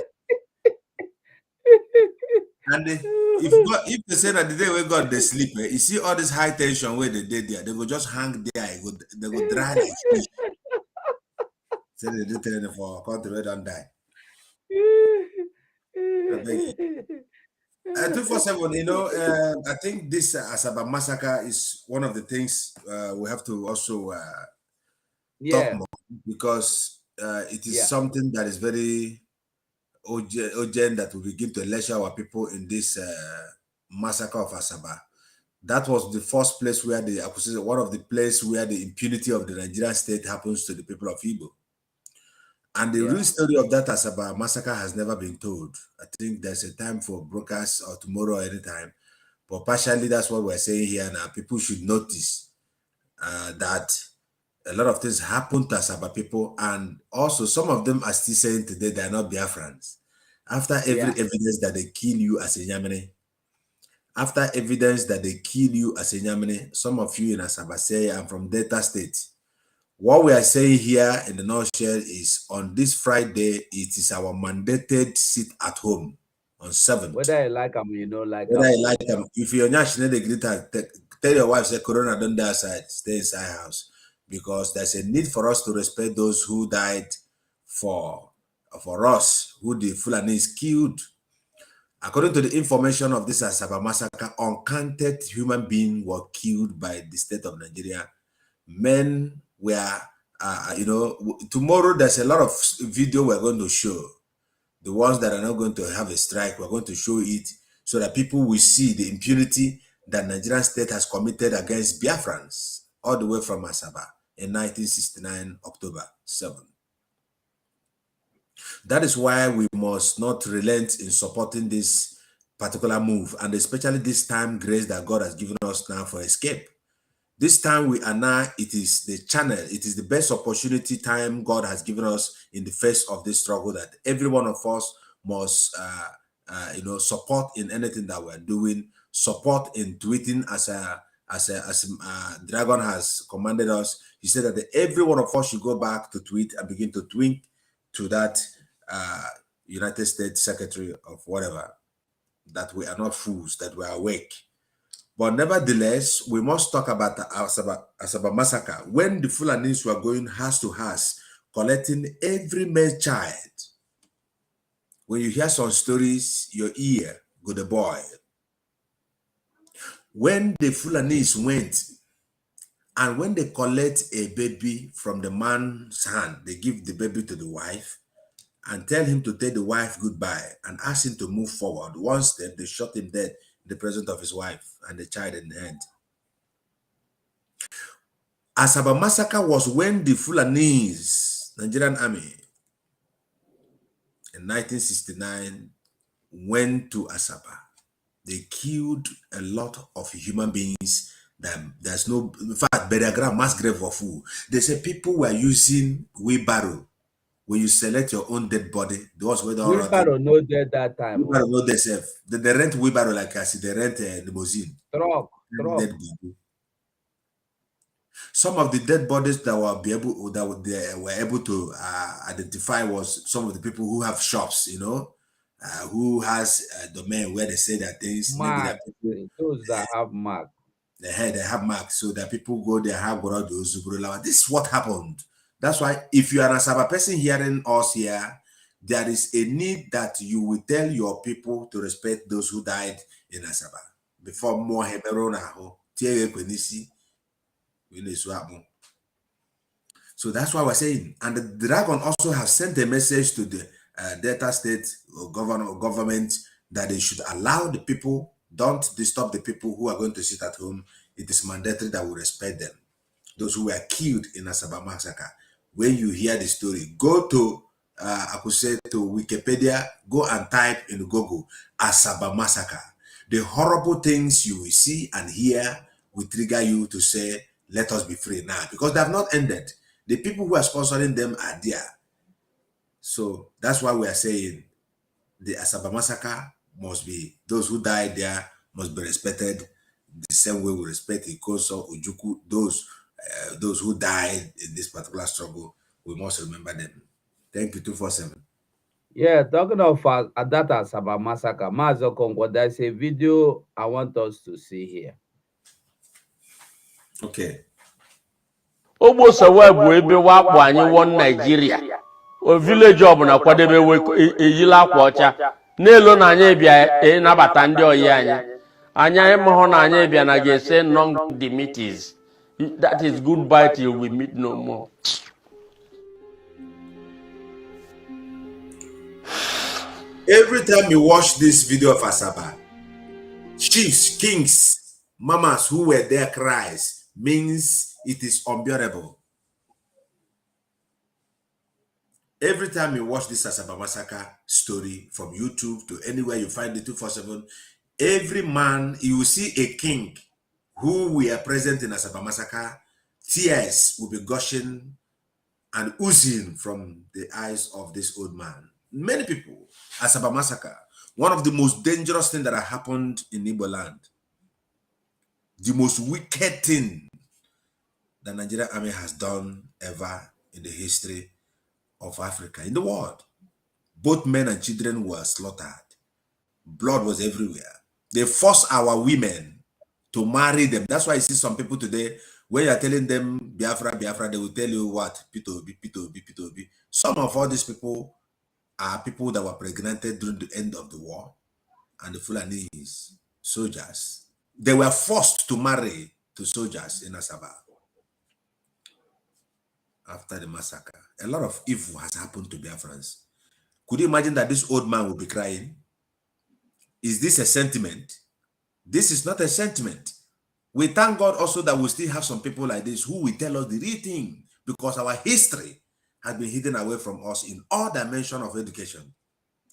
And if they say that the day we got the sleep, you see all this high tension where they did there, they go just hang there, they go dry like fish. Say they do training for country where don't die. 247, you know, I think this Asaba massacre is one of the things we have to also talk more, because it is something that is very urgent that will begin to lecture our people in this massacre of Asaba. That was the first place where one of the places where the impunity of the Nigerian state happens to the people of Igbo. And the real story of that Asaba massacre has never been told. I think there's a time for broadcast or tomorrow or anytime. But partially, that's what we're saying here now. People should notice that a lot of things happen to Asaba people. And also, some of them are still saying today they're not Biafrans. After every evidence that they kill you as a Yamene, some of you in Asaba say, I'm from Delta State. What we are saying here in the nutshell is on this Friday, it is our mandated sit at home on 7th. Whether I like them, you know, like whether I like them. If you're national degree, tell your wife, say, Corona, don't die outside, stay inside house. Because there's a need for us to respect those who died for us, who the Fulanis killed. According to the information of this Asaba massacre, uncounted human beings were killed by the state of Nigeria. Men were, you know, tomorrow there's a lot of video we're going to show. The ones that are not going to have a strike, we're going to show it so that people will see the impunity that Nigerian state has committed against Biafrans all the way from Asaba in 1969, October 7. That is why we must not relent in supporting this particular move, and especially this time grace that God has given us now for escape. This time we are now, it is the channel, it is the best opportunity time God has given us in the face of this struggle that every one of us must, you know, support in anything that we're doing, support in tweeting as Dragon has commanded us. He said that every one of us should go back to tweet and begin to twink to that United States Secretary of whatever, that we are not fools, that we are awake. But nevertheless, we must talk about the Asaba massacre. When the Fulanis were going house to house, collecting every male child. When you hear some stories, your ear go the boy. When the Fulanis went, and when they collect a baby from the man's hand, they give the baby to the wife and tell him to tell the wife goodbye and ask him to move forward. One step, they shot him dead in the presence of his wife and the child in the hand. Asaba massacre was when the Fulanese, Nigerian army, in 1969 went to Asaba. They killed a lot of human beings. There's no, in fact, burial mass grave of who. They say people were using wheelbarrow. When you select your own dead body, those were the wheelbarrow no dead that time. wheelbarrow no themselves. They rent wheelbarrow like I see. They rent a limousine. Truck. Dead body. Some of the dead bodies that they were able to identify was some of the people who have shops, you know, who has a domain where they say that things. Mark. Maybe those that have mark. They have marks, so that people go there have those. This is what happened. That's why if you are an Asaba person hearing us here, there is a need that you will tell your people to respect those who died in Asaba before more Heberona. So that's why we're saying, and the dragon also has sent a message to the Delta State government that they should allow the people, don't disturb the people who are going to sit at home. It is mandatory that we respect them. Those who were killed in Asaba massacre. When you hear the story, go to I could say to Wikipedia, go and type in Google Asaba massacre. The horrible things you will see and hear will trigger you to say, let us be free now, because they have not ended. The people who are sponsoring them are there. So that's why we are saying the Asaba massacre must be, those who died there must be respected the same way we respect Ikoso, Ujuku, those who died in this particular struggle. We must remember them. Thank you, 247. Yeah, talking of that Asaba massacre, Mazokongwa, there's a video I want us to see here. Okay. Ogbo sawa bụ ebe wakpo anyị won Nigeria. O village ọbụla kwadebe ejila akwa ọcha. N'elu na anyị bịa ịnabata ndị oyi anyị. Anya ịmụhụ na anyị bịa na ga-ese non dimitis. That is goodbye till we meet no more. Every time you watch this video of Asaba, chiefs, kings, mamas who were there cries, means it is unbearable. Every time you watch this Asaba massacre story from YouTube to anywhere you find the 247, every man, you will see a king who were present in Asaba massacre, tears will be gushing and oozing from the eyes of this old man. Many people, Asaba massacre, one of the most dangerous things that have happened in Igbo land, the most wicked thing the Nigerian army has done ever in the history of Africa, in the world. Both men and children were slaughtered. Blood was everywhere. They forced our women to marry them. That's why you see some people today, when you're telling them Biafra, Biafra, they will tell you what? P2B, P2B, P2B. Some of all these people are people that were pregnanted during the end of the war, and the Fulanese soldiers. They were forced to marry to soldiers in Asaba after the massacre. A lot of evil has happened to Biafrans. Could you imagine that this old man will be crying? Is this a sentiment? This is not a sentiment. We thank God also that we still have some people like this who will tell us the real thing, because our history has been hidden away from us in all dimensions of education.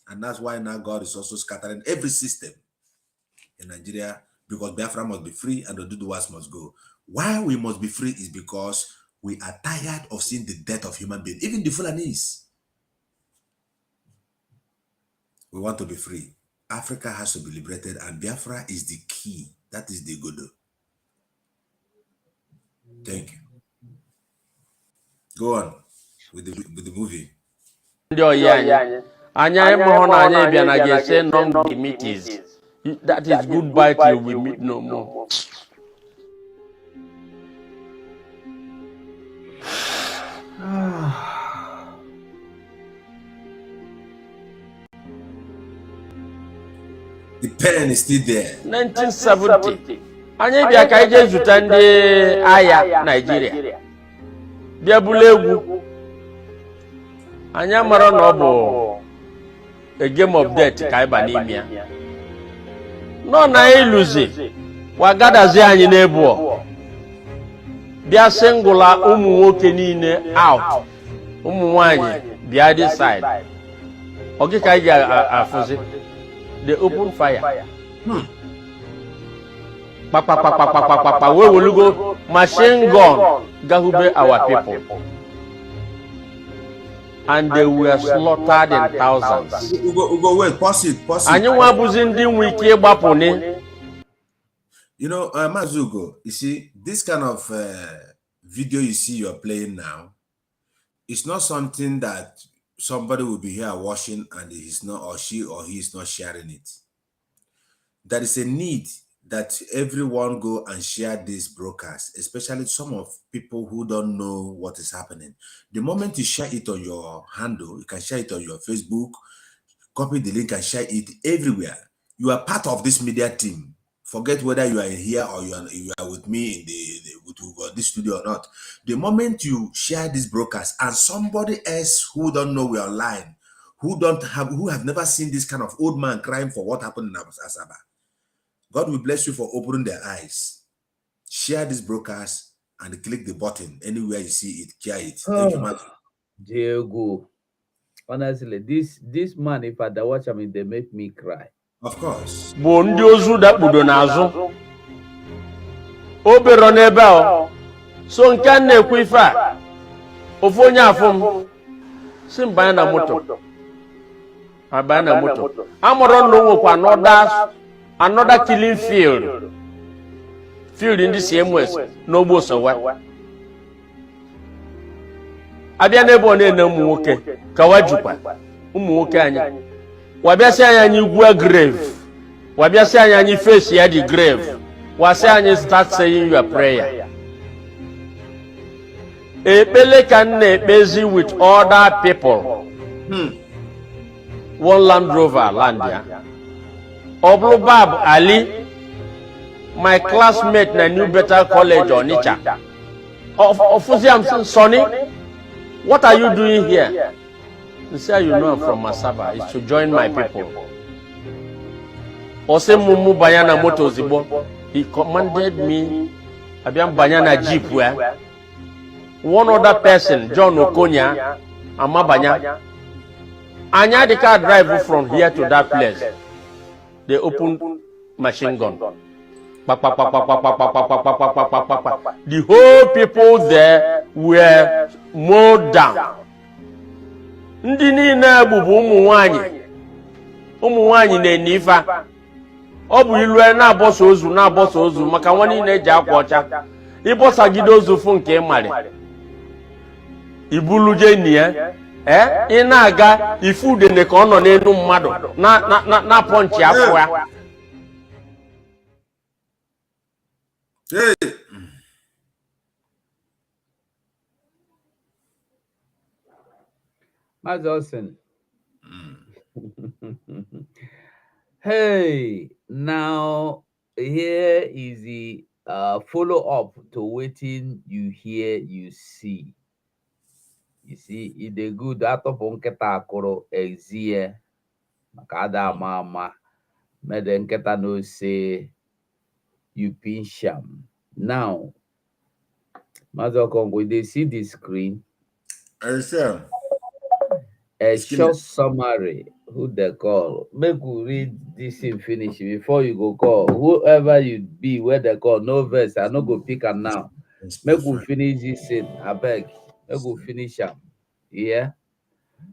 And that's why now God is also scattering every system in Nigeria, because Biafra must be free and the Oduduwas must go. Why we must be free is because we are tired of seeing the death of human beings, even the Fulanese. We want to be free. Africa has to be liberated, and Biafra is the key. That is the good. Thank you. Go on with the movie. Ndị oyi anyị. Anya ịmụhụ na anyị bịa na ga-ese non dimitis. That is goodbye till we meet no more. The pen is still there. 1970. Anyị bịa ka anyị jee zute ndị agha Nigeria. Bịa bulu egwu. Anyị mara na ọ bụ a game of death ka anyị ba n'ime ya. Nọ na iluzi wagadazi anyị n'ebuọ. Bịa singula ụmụ nwoke niile out. Ụmụ nwanyị bịa this side. Okay, Afuzi. They open fire. We will go machine gun, Gahube our people. And they were slaughtered in thousands. Ugo, wait, pause it. And you want to You know, Mazugo, you see, this kind of video you see you're playing now, it's not something that somebody will be here watching and he's not, or she or he is not sharing it. There is a need that everyone go and share this broadcast, especially some of people who don't know what is happening. The moment you share it on your handle, you can share it on your Facebook, copy the link and share it everywhere. You are part of this media team. Forget whether you are in here or you are with me in this studio or not. The moment you share this broadcast and somebody else who don't know we are online, who have never seen this kind of old man crying for what happened in Asaba, God will bless you for opening their eyes. Share this broadcast and click the button anywhere you see it. Share it. Thank you, man. Diego. Honestly, this man, if I watch him, they make me cry. Of course. bụ ndị ozu dakpudo n'azụ o bero n'ebe a so nke a na-ekwu ife a ofu onye afọ m si mbanye na moto abanye na moto amụrụ ndụ nwekwa another killing field ndị CMS n'ogbo Sowa abịa n'ebe ọ na-ene ụmụ nwoke ka wajukwa ụmụ nwoke anyị wabiasi anyị gwa grave wabiasi anyị face ya the grave wasi anyị start saying your prayer ekpele ka na-ekpezi with other people one Land Rover land ya Oblu Bab Ali my classmate na New Better College Onitsha Ofuziam Sonny, what are you doing here? He said, you know I'm from Masaba. It's to join my people. Ose mumu bayana moto zibo. He commanded me. Abiam banyana jeep where one other person, John Okonya, Amabanya. Anya the car drive from here to that place. They opened machine gun. The whole people there were mowed down. Ndị niile bụbu ụmụ nwanyị na-ene ife ọ bụ ilu na-abọsa ozu maka nwa niile eji akwa ọcha ịbọsagide ozu fụ nke ịmarị ibuluje nni ya ị na-aga ifu udene ka ọ nọ n'elu mmadụ na pọnchị afọ ya Mazosin. Hey, now here is the follow-up to waiting you hear, you see. You see, it is good that of Onketa Koro Exie Makada Mama Medenketa no say you pincham. Now, Mazokong, they see the screen. A short summary, who they call. Make we read this in finish before you go call. Whoever you be, where they call, no verse. I no go pick am now. Make we finish this in. I beg. Make we finish am. Yeah.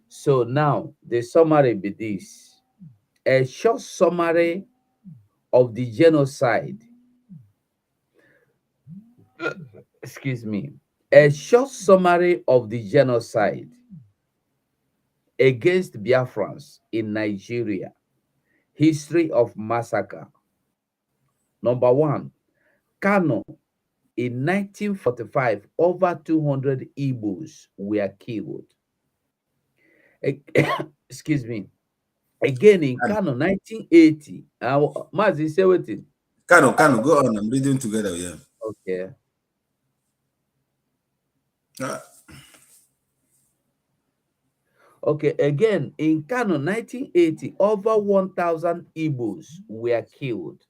So now the summary be this: a short summary of the genocide. Excuse me. A short summary of the genocide against Biafrans in Nigeria. History of massacre. Number one, Kano. In 1945, over 200 Igbos were killed. Excuse me. Again, in Kano, 1980. Mazi, say what? Kano, go on. I'm reading together, yeah. Okay. Okay, again, in Kano, 1980, over 1,000 Igbos were killed.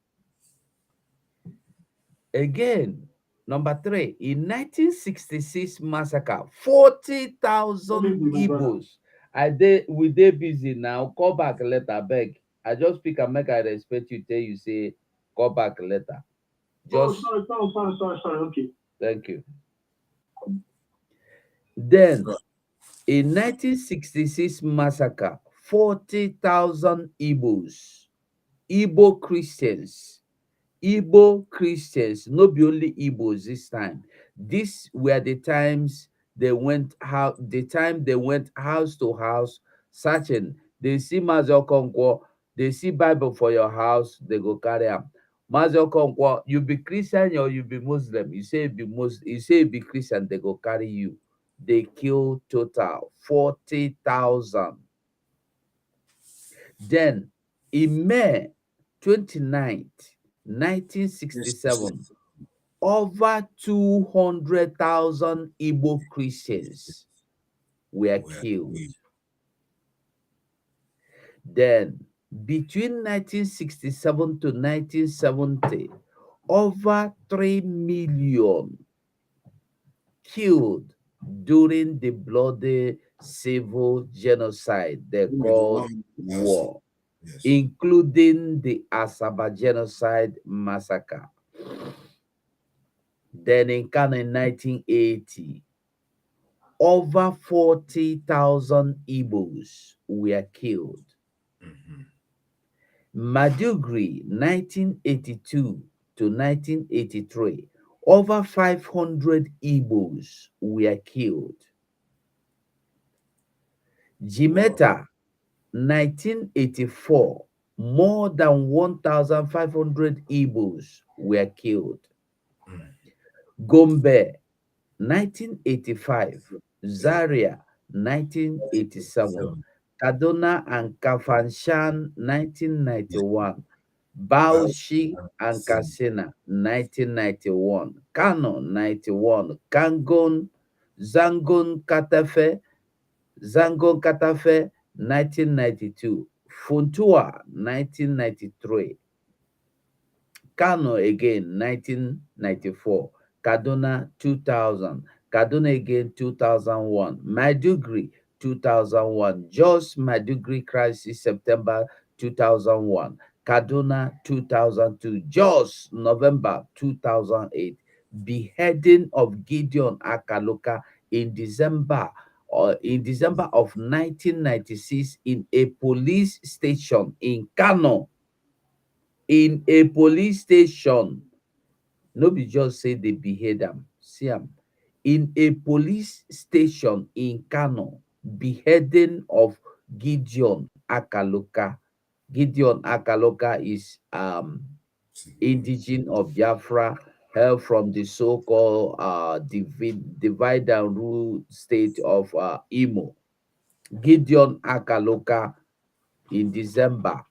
Again, number three, in 1966 massacre, 40,000 Igbos we dey busy now. Call back later, beg. I just pick and make I respect you. Tell you say call back later. Oh, Just sorry. Okay. thank you. Then in 1966 massacre, 40,000 Igbo Christians, no be only Igbos this time. These were the times they went house to house searching. They see Mazokonkwo, they see Bible for your house, they go carry am. Mazokonkwo, you be Christian or you be Muslim. You say you be Muslim, you say you be Christian, they go carry you. They kill total 40,000. Then in May 29th, 1967, over 200,000 Igbo Christians were killed. Then, between 1967 to 1970, over 3 million killed during the bloody civil genocide they called war, including the Asaba genocide massacre. Then in Kano in 1980, over 40,000 Igbos were killed. Madugri, 1982 to 1983, over 500 Igbos were killed. Jimeta, 1984, more than 1,500 Igbos were killed. Gombe, 1985, Zaria, 1987, Kaduna and Kafanshan, 1991, Bauchi and Katsina, 1991, Kano, 91, Zangon Katafe, 1992, Funtua, 1993, Kano again, 1994, Kaduna, 2000, Kaduna again, 2001, Maiduguri, 2001, Jos Maiduguri crisis, September 2001, Kaduna, 2002, Jos, November 2008, beheading of Gideon Akaloka in December of 1996 in a police station in Kano. In a police station, no be just say they behead am, see am. In a police station in Kano, beheading of Gideon Akaloka. Gideon Akaloka is indigene of Biafra, hail from the so-called divide and rule state of Imo. Gideon Akaloka in December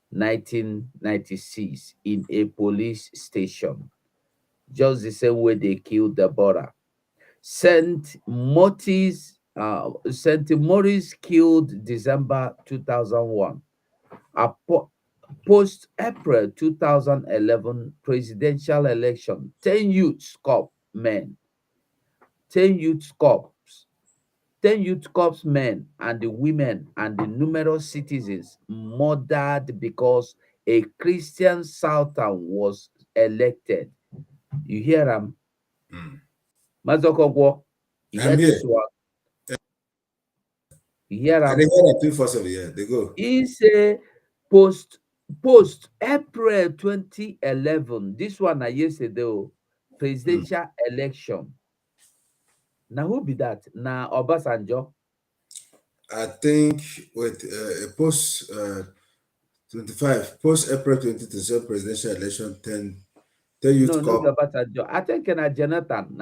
1996 in a police station, just the same way they killed Deborah. St. Maurice killed December 2001. Post April 2011 presidential election, 10 youth corps men, 10 youth corps 10 youth corps men and the women and the numerous citizens murdered because a Christian Sultan was elected. You hear him? Mazokogwo, you hear this one? You hear him? They go. He say post April 2011, this one na yesterday, presidential election. Now who be that? Na Obasanjo. I think with post 25, post April 2027 presidential election, 10 youth No, no be corps. Obasanjo. I think na Jonathan.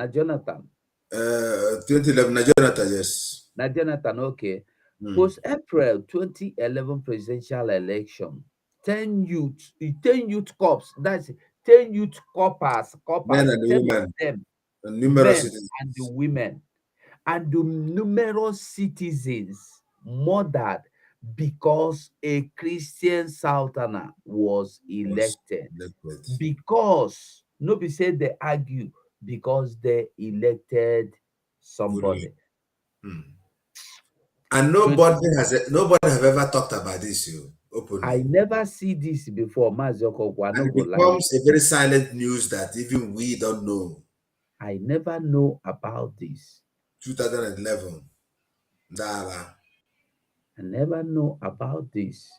2011, Nigeria, yes. Na Jonathan, okay. Post April 2011 presidential election, 10 youth corps, that's 10 youth corpers, Men and 10 women, of them, and numerous men citizens. and the women, and the numerous citizens murdered because a Christian Sultana was elected. Because, no be say they argue, because they elected somebody. And nobody have ever talked about this openly. I never see this before, Mazoko. And it becomes a very silent news that even we don't know. I never know about this. 2011. Dara. I never know about this.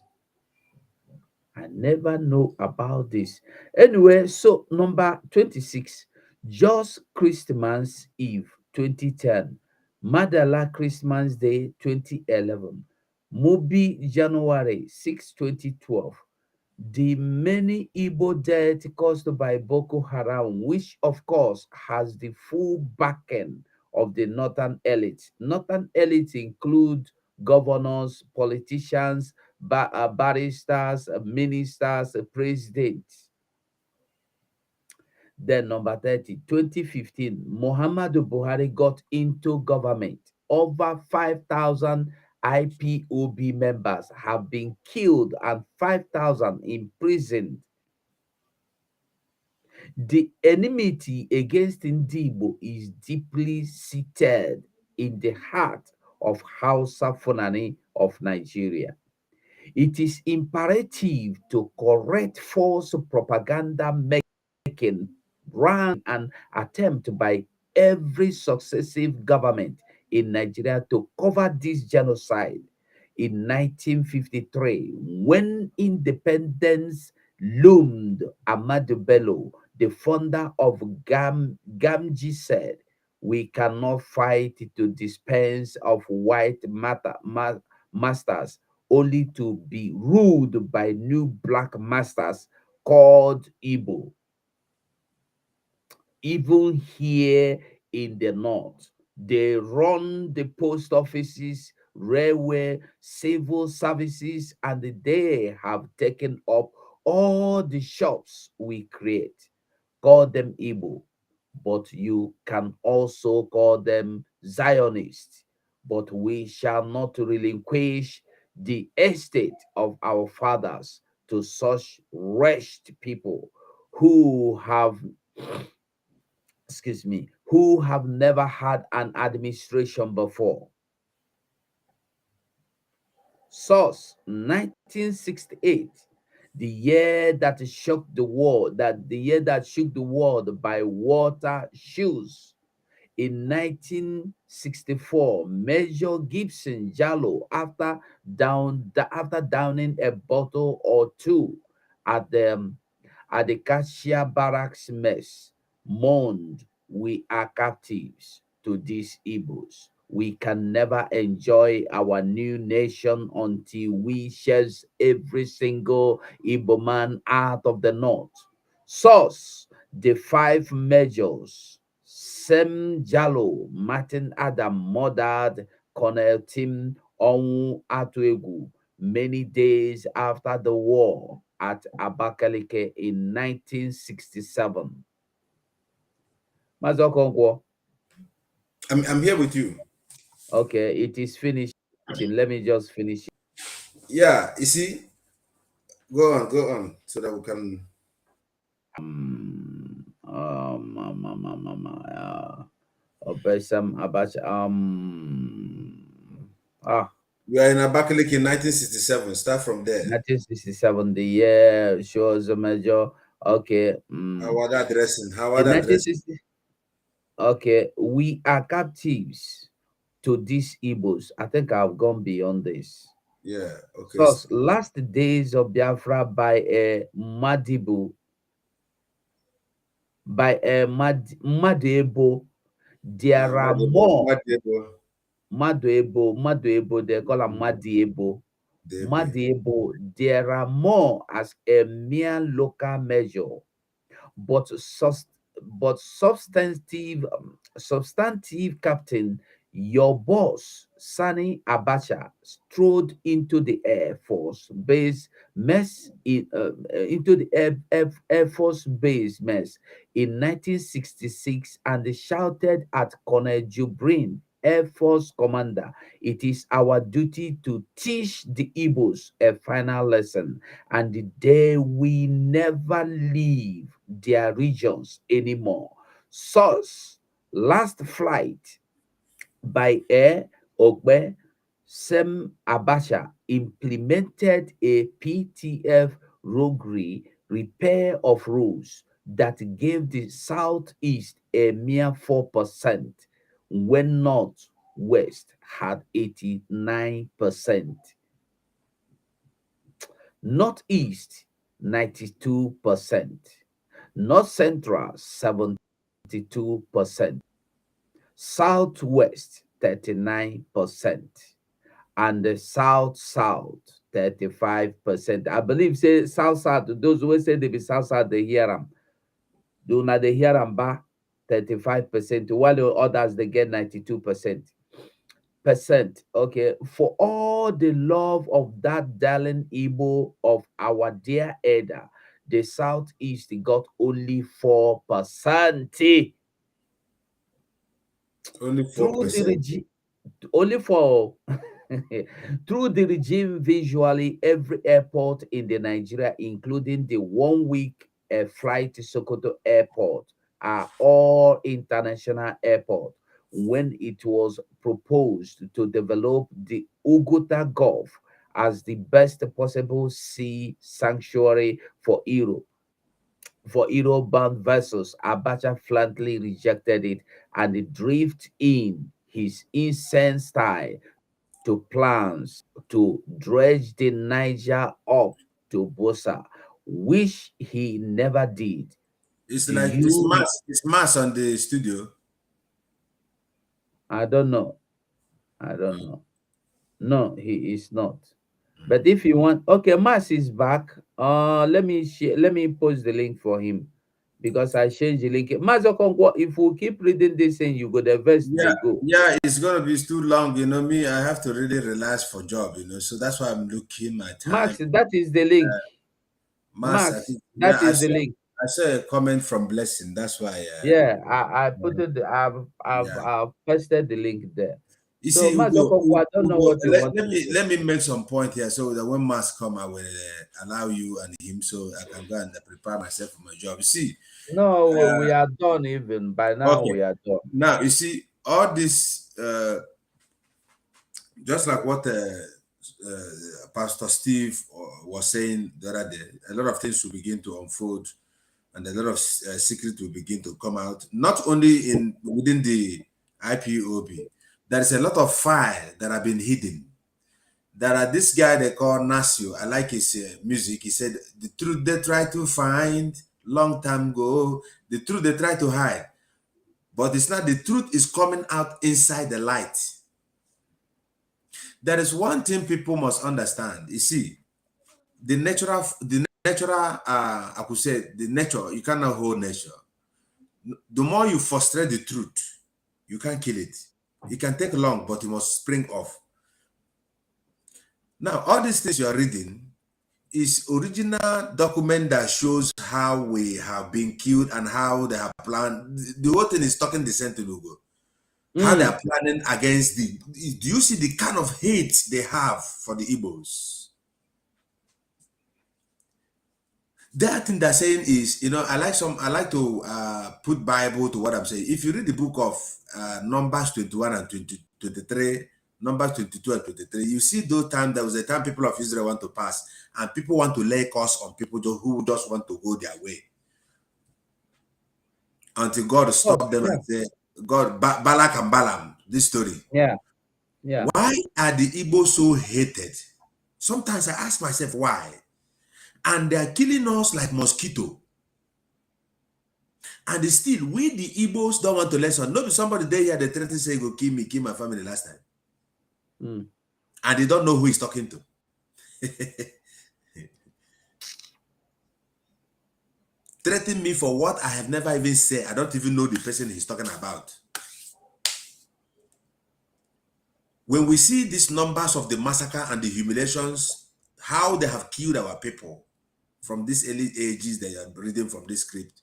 I never know about this. Anyway, so number 26, Just Christmas Eve 2010, Madala Christmas Day 2011, Mubi January 6, 2012. The many Igbo deaths caused by Boko Haram, which of course has the full backing of the northern elite. Northern elite include governors, politicians, barristers, ministers, presidents. Then number 30, 2015, Muhammadu Buhari got into government. Over 5,000 IPOB members have been killed and 5,000 imprisoned. The enmity against Ndibo is deeply seated in the heart of Hausa Fulani of Nigeria. It is imperative to correct false propaganda making, brand, and attempt by every successive government in Nigeria to cover this genocide. In 1953, when independence loomed, Ahmadu Bello, the founder of Gamji, said, "We cannot fight to dispense of white masters, only to be ruled by new black masters called Igbo." Even here in the north, they run the post offices, railway, civil services, and they have taken up all the shops we create. Call them Igbo, but you can also call them Zionists. But we shall not relinquish the estate of our fathers to such wretched people who have, who have never had an administration before. Source 1968, the year that shook the world, by water shoes. In 1964, Major Gibson Jallo, after downing a bottle or two at the Cassia Barracks mess, moaned, "We are captives to these Igbos. We can never enjoy our new nation until we chase every single Igbo man out of the north." Source, the five majors. Sem Jallo, Martin Adam murdered Colonel Tim Onwu Atuegu many days after the war at Abakaliki in 1967. Mazokonkwo. I'm here with you. Okay, it is finishing. Let me just finish. Yeah, you see, go on, so that we can. Obesam Abacha. We are in Abakaliki in 1967. Start from there. 1967, the year shows a major. Okay. How are that addressing? How are that addressing? Okay, we are captives to these Igbos. I think I've gone beyond this. Yeah, okay. First, last days of Biafra by a Madibu, by a Madebo. There are more. Maduebo, they call him Madiebo. Madiebo, there are more as a mere local measure, but substantive captain, your boss, Sani Abacha, strode into the Air Force Base mess into the Air Force Base mess in 1966 and shouted at Colonel Jubrin, Air Force Commander, "It is our duty to teach the Igbos a final lesson, and they will never leave their regions anymore." Source, last flight by Air Ogbe Sem Abacha implemented a PTF roguery repair of rules that gave the Southeast a mere 4%, when Northwest had 89%. Northeast, 92%. North Central, 72%. Southwest, 39%. And the South, 35%. I believe, say, South, those who say they be South, they hear them. Do not they hear them back 35%, while the others, they get 92%. Okay, for all the love of that darling Igbo of our dear Eda, the Southeast got only 4%. Only Through the 4%. regime, only for through the regime, visually every airport in the Nigeria, including the 1 week flight to Sokoto Airport, are all international airport. When it was proposed to develop the Uguta Gulf as the best possible sea sanctuary for Europe-bound vessels, Abacha flatly rejected it and drifted in his insane style to plans to dredge the Niger up to Bosa, which he never did. It's Do like it's you? mass on the studio. I don't know. I don't know. No, he is not. But if you want, okay, Mas is back. Let me share. Let me post the link for him because I changed the link. Mas Okonkwo, if we keep reading this and you go the verse, they go. Yeah, it's gonna be too long, you know. Me, I have to really relax for job, you know. So that's why I'm looking my time. Max, that is the link. Mass, I Max, think, yeah, that is the link. I saw a comment from Blessing. That's why. Yeah, I put it. Yeah. I've pasted the link there. You So see, Mas Okonkwo, I don't know Ugo, what you want to say. let me make some point here so that when Mass come, I will allow you and him so I can go and prepare myself for my job. You see, No, we are done. Even by now, okay. we are done. Now you see all this, just like what Pastor Steve was saying the other day. A lot of things will begin to unfold, and a lot of secrets will begin to come out. Not only within the IPOB, there is a lot of fire that have been hidden. There are this guy they call Nasio. I like his music. He said, "The truth they try to find long time ago, the truth they try to hide, but it's not. The truth is coming out inside the light." There is one thing people must understand. You see, the natural, I could say, the nature. You cannot hold nature. The more you frustrate the truth, you can't kill it. It can take long, but it must spring off. Now, all these things you are reading is original document that shows how we have been killed and how they have planned. The whole thing is talking the same to Lugo. How they are planning against do you see the kind of hate they have for the Igbos? That thing they're saying is, you know, I like to put Bible to what I'm saying. If you read the book of Numbers 21 and 23, Numbers 22 and 23, you see those times there was a time people of Israel want to pass and people want to lay curse on people who just want to go their way. Until God stopped them and said, God, Balak and Balaam, this story. Yeah. Why are the Igbo so hated? Sometimes I ask myself why. And they are killing us like mosquito. And still, we the Igbos don't want to listen. Not somebody there here, they threaten say, go kill me, kill my family last time. And they don't know who he's talking to. Threaten me for what I have never even said. I don't even know the person he's talking about. When we see these numbers of the massacre and the humiliations, how they have killed our people from these early ages they are reading from this script,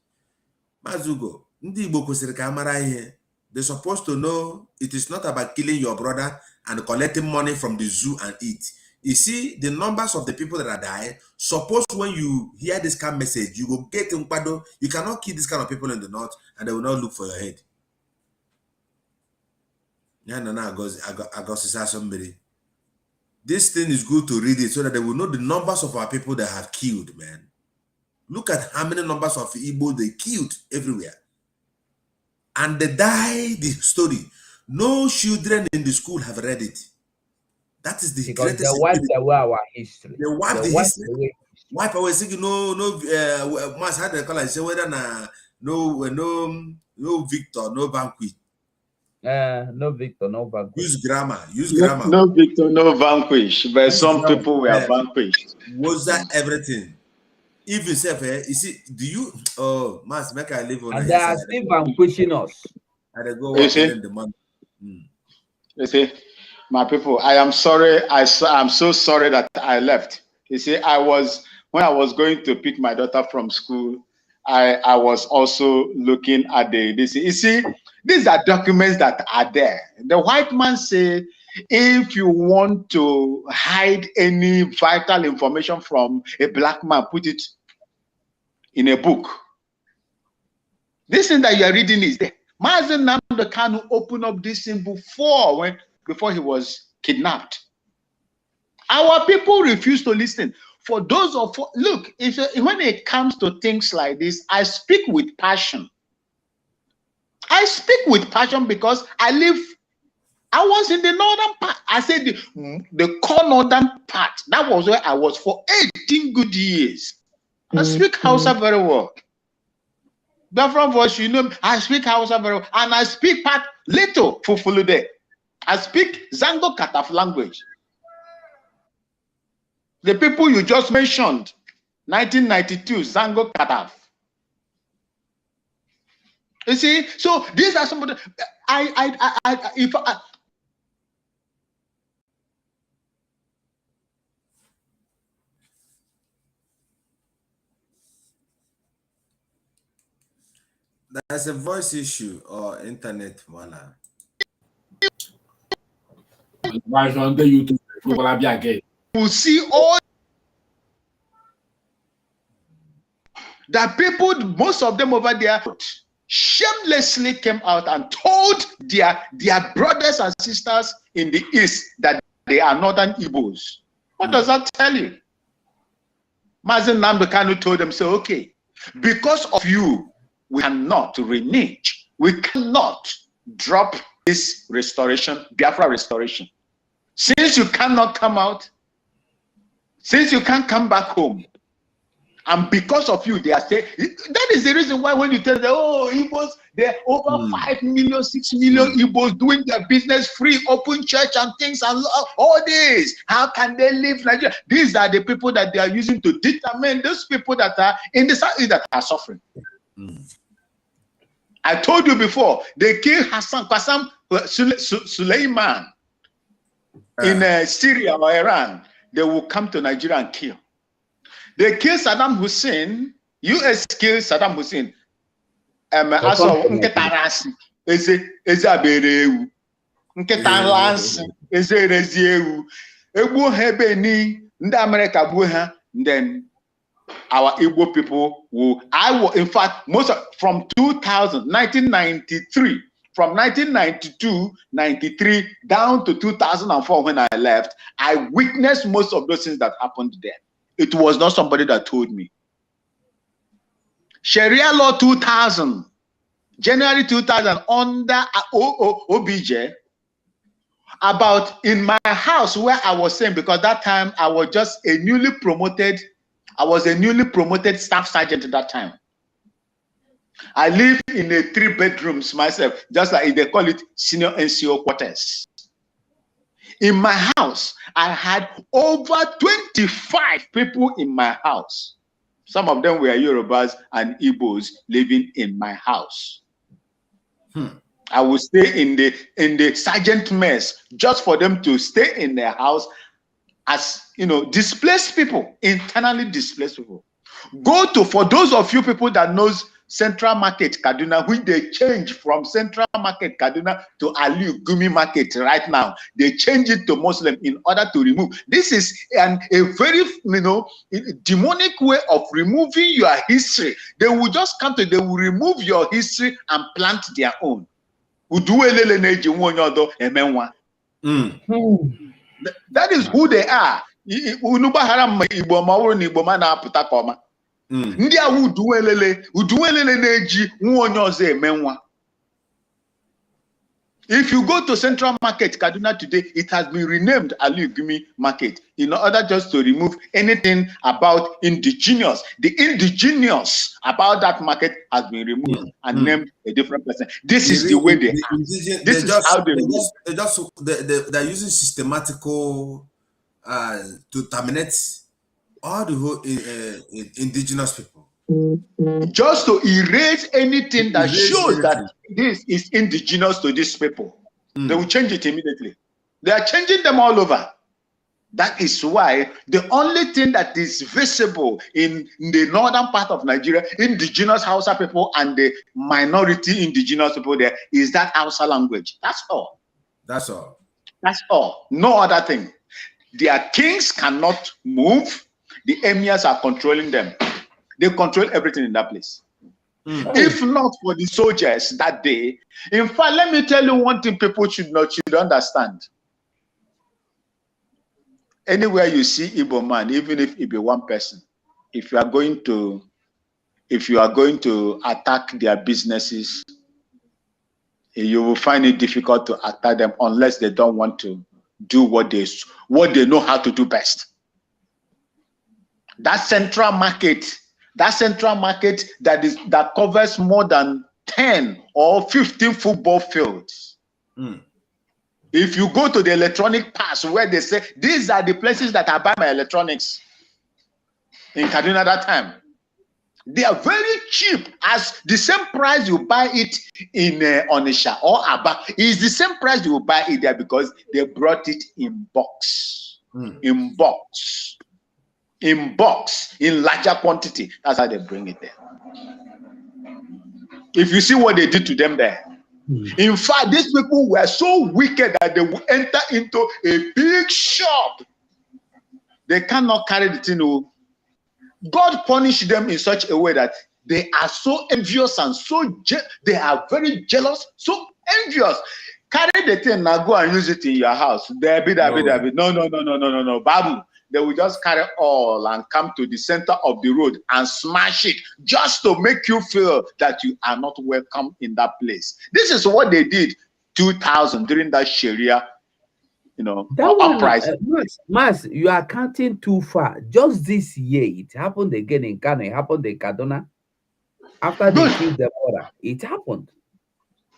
Mazugo, they're supposed to know it is not about killing your brother and collecting money from the zoo and eat. You see, the numbers of the people that are dying, suppose when you hear this kind of message, you will get in Pado, you cannot kill this kind of people in the north and they will not look for your head. Yeah, no, I got somebody. this thing is good to read it so that they will know the numbers of our people that have killed, man. Look at how many numbers of Igbo they killed everywhere. And they die the story. No children in the school have read it. That is the because greatest. they wiped away our history. They wiped the history. Wipe away. Saying no. Mass had the color. Say whether no victor, no vanquish. No victor, no vanquish. Use grammar. Use grammar. No victor, no vanquish. But some people were vanquished. Was that everything? Even self, you see, do you? Oh, Mass, make I live on. And they are still vanquishing us. And they go work in the month. You see, my people, I am sorry. I'm so sorry that I left. You see, when I was going to pick my daughter from school, I was also looking at this. You see, these are documents that are there. The white man say, if you want to hide any vital information from a black man, put it in a book. This thing that you are reading is there. Mazen Nnamdi Kanu opened up this thing before he was kidnapped. Our people refuse to listen. For those look, when it comes to things like this, I speak with passion. I speak with passion because I was in the northern part. I said the core northern part. That was where I was for 18 good years. I speak Hausa very well. Biafran voice, you know, I speak Hausa very well. And I speak part little Fufulude. I speak Zango Kataf language. The people you just mentioned, 1992, Zango Kataf. You see, so these are some of the, There's a voice issue or internet wala. You see all the people, most of them over there, shamelessly came out and told their brothers and sisters in the East that they are northern Igbos. What does that tell you? Mazen Nnamdi Kanu told them, so okay, because of you, we cannot renege. We cannot drop this restoration, Biafra restoration. Since you cannot come out, since you can't come back home, and because of you, they are saying, that is the reason why when you tell them, oh, Igbos, there are over 5 million, 6 million Igbos doing their business free, open church and things and all this. How can they live Nigeria? These are the people that they are using to determine those people that are in the south that are suffering. I told you before, they killed Qassem Suleiman in Syria or Iran. They will come to Nigeria and kill. They killed Saddam Hussein. US killed Saddam Hussein. Then our Igbo people will, in fact, from 1993, from 1992, 93, down to 2004 when I left, I witnessed most of those things that happened there. It was not somebody that told me. Sharia law 2000, January 2000, under OBJ, about in my house where I was saying, because that time I was just a newly promoted staff sergeant at that time. I live in a 3 bedrooms myself, just like they call it senior NCO quarters. In my house, I had over 25 people in my house. Some of them were Yorubas and Igbos living in my house. I would stay in the sergeant mess just for them to stay in their house as, you know, displaced people, internally displaced people. For those of you people that knows Central Market Kaduna, when they change from Central Market Kaduna to Aliu Gumi Market right now, they change it to Muslim in order to remove. This is a very, you know, demonic way of removing your history. They will just come to, they will remove your history and plant their own. That is who they are. Ndị a uduwelele na-eji nwa onye ọzọ eme nwa. If you go to Central Market, Kaduna today, it has been renamed Alugumi Market in order just to remove anything about indigenous. The indigenous about that market has been removed and named a different person. This is the way they are. This is how they they're using systematical to terminate all the whole indigenous people. Just to erase anything that shows that this is indigenous to these people. They will change it immediately. They are changing them all over. That is why the only thing that is visible in the northern part of Nigeria, indigenous Hausa people and the minority indigenous people there, is that Hausa language. That's all. That's all. That's all. No other thing. Their kings cannot move. The emirs are controlling them. They control everything in that place. If not for the soldiers that day, in fact, let me tell you one thing people should understand. Anywhere you see Igbo man, even if it be one person, if you are going to attack their businesses, you will find it difficult to attack them unless they don't want to do what they know how to do best. That central market that covers more than 10 or 15 football fields. If you go to the electronic pass where they say these are the places that I buy my electronics in Kaduna that time, they are very cheap. As the same price you buy it in Onisha or Aba is the same price you buy it there because they brought it in box, in larger quantity. That's how they bring it there. If you see what they did to them there, in fact, these people were so wicked that they would enter into a big shop. They cannot carry the thing. God punished them in such a way that they are so envious and they are very jealous, so envious. Carry the thing now, go and use it in your house. No, Babu. They will just carry all and come to the center of the road and smash it just to make you feel that you are not welcome in that place. This is what they did 2000 during that Sharia, uprising. Mas, you are counting too far. Just this year, it happened again in Ghana. It happened in Kaduna. After they killed the border, it happened.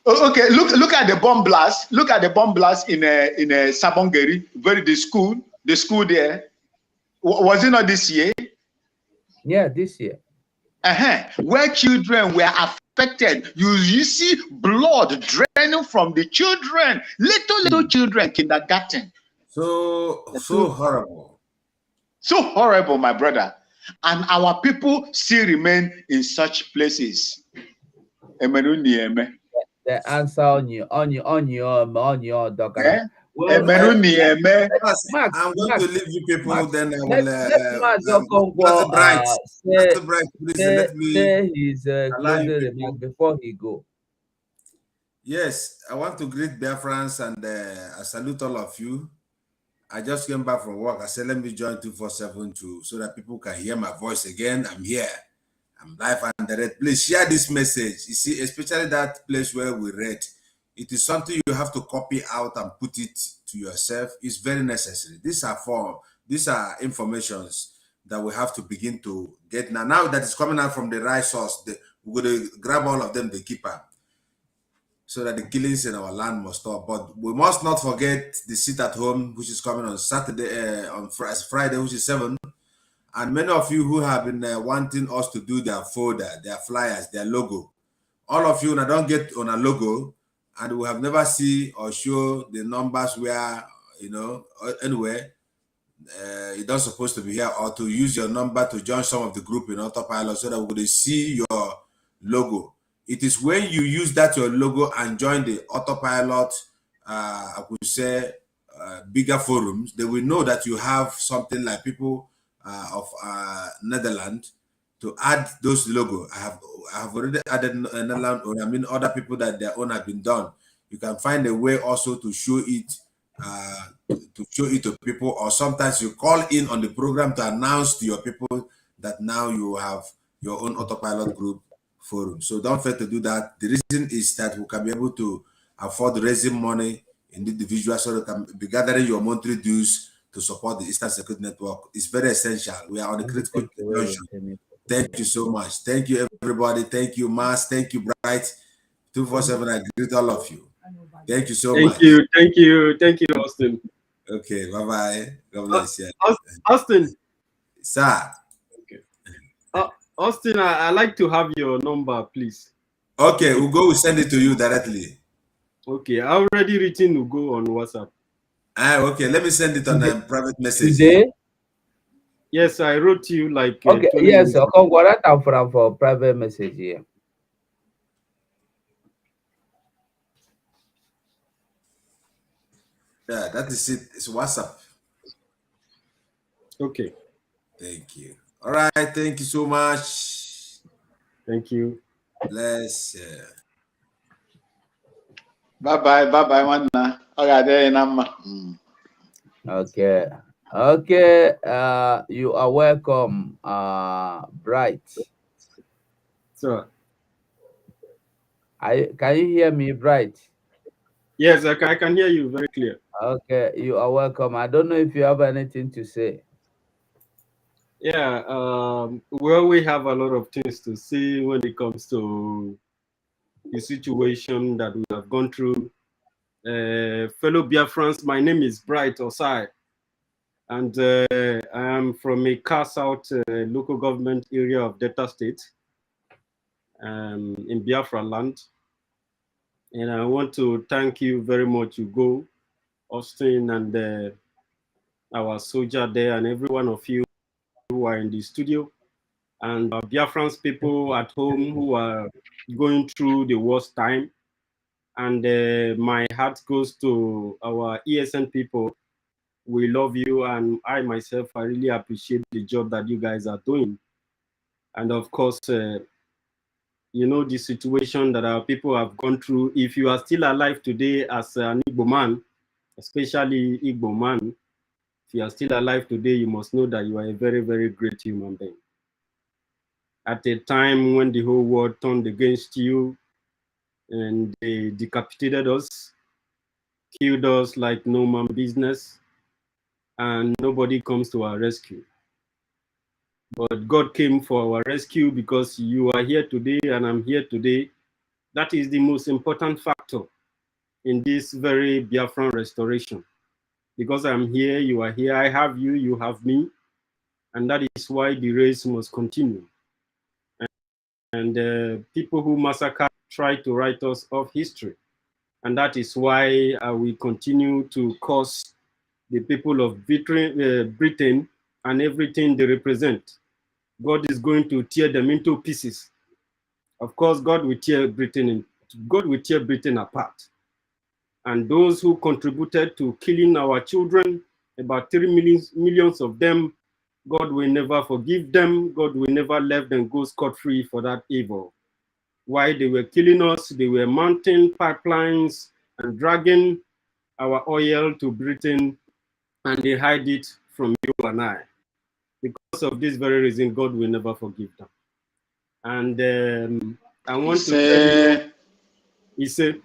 Okay, look at the bomb blast. Look at the bomb blast in Sabongeri, the school there. Was it not this year? Yeah, this year. Where children were affected. You see blood draining from the children. Little children, kindergarten. So horrible. So horrible, my brother. And our people still remain in such places. The answer on your Dokara. Well, I'm going to leave you people. Max, then I will. Say his closing remark before he go. Yes, I want to greet Biafrans and I salute all of you. I just came back from work. I said, let me join 247 so that people can hear my voice again. I'm here. I'm live and direct. Please share this message. You see, especially that place where we read. It is something you have to copy out and put it to yourself. It's very necessary. These are informations that we have to begin to get now. Now that it's coming out from the right source, we're going to grab all of them, the keeper, so that the killings in our land must stop. But we must not forget the sit at home, which is coming on Saturday, on Friday, which is 7. And many of you who have been wanting us to do their folder, their flyers, their logo. All of you now don't get on a logo, and we have never see or show the numbers where, anywhere, you're not supposed to be here, or to use your number to join some of the group in autopilot so that we will see your logo. It is when you use that your logo and join the autopilot, I would say, bigger forums, they will know that you have something like people of Netherlands to add those logo. I have already added Netherlands, or other people that their own have been done. You can find a way also to show it to show it to people, or sometimes you call in on the program to announce to your people that now you have your own autopilot group forum. So don't fail to do that. The reason is that we can be able to afford raising money in the individual, so they can be gathering your monthly dues to support the Eastern Security Network. It's very essential. We are on a critical junction. Thank you so much. Thank you, everybody. Thank you, Mas. Thank you, Bright. 247, I greet all of you. Thank you so much. Thank you, Austin. Okay, bye-bye. God bless you. Austin. Sir. Okay. Austin, I like to have your number, please. Okay, Ugo will send it to you directly. Okay, I already written Ugo on WhatsApp. Okay, let me send it on a private message. Today? Yes, I wrote to you like okay, yes, I'll come for private message here. Yeah, that is it. It's WhatsApp. Okay. Thank you. All right, thank you so much. Thank you. Bless. Bye bye, man. Okay. Okay. You are welcome, Bright. Sir. Can you hear me, Bright? Yes, I can hear you very clear. Okay, you are welcome. I don't know if you have anything to say. Yeah, well, we have a lot of things to say when it comes to the situation that we have gone through. Fellow Biafrans, my name is Bright Osai, and I am from a South local government area of Delta State in Biafra land. And I want to thank you very much, Ugo, Austin, and our soldier there, and every one of you who are in the studio, and our Biafrans people at home who are going through the worst time. And my heart goes to our ESN people. We love you, and I myself, I really appreciate the job that you guys are doing. And of course, you know, the situation that our people have gone through. If you are still alive today as an Igbo man, especially Igbo man, if you are still alive today, you must know that you are a very, very great human being. At a time when the whole world turned against you and they decapitated us, killed us like no man business, and nobody comes to our rescue. But God came for our rescue because you are here today and I'm here today. That is the most important factor in this very Biafran restoration. Because I'm here, you are here, I have you, you have me. And that is why the race must continue. And people who massacre try to write us off history. And that is why we continue to cause the people of Britain and everything they represent. God is going to tear them into pieces. Of course, God will tear Britain apart. And those who contributed to killing our children, about 3 million of them, God will never forgive them. God will never let them go scot-free for that evil. While they were killing us, they were mounting pipelines and dragging our oil to Britain, and they hide it from you and I. Because of this very reason, God will never forgive them. And I want to tell you,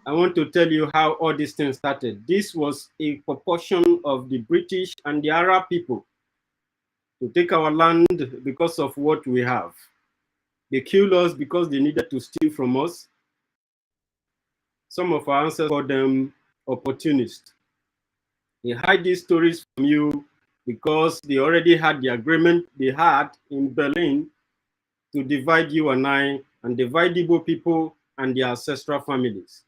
I want to tell you how all these things started. This was a proportion of the British and the Arab people to take our land because of what we have. They killed us because they needed to steal from us. Some of our ancestors called them opportunists. They hide these stories from you because they already had the agreement they had in Berlin to divide you and I and divide Igbo people and their ancestral families.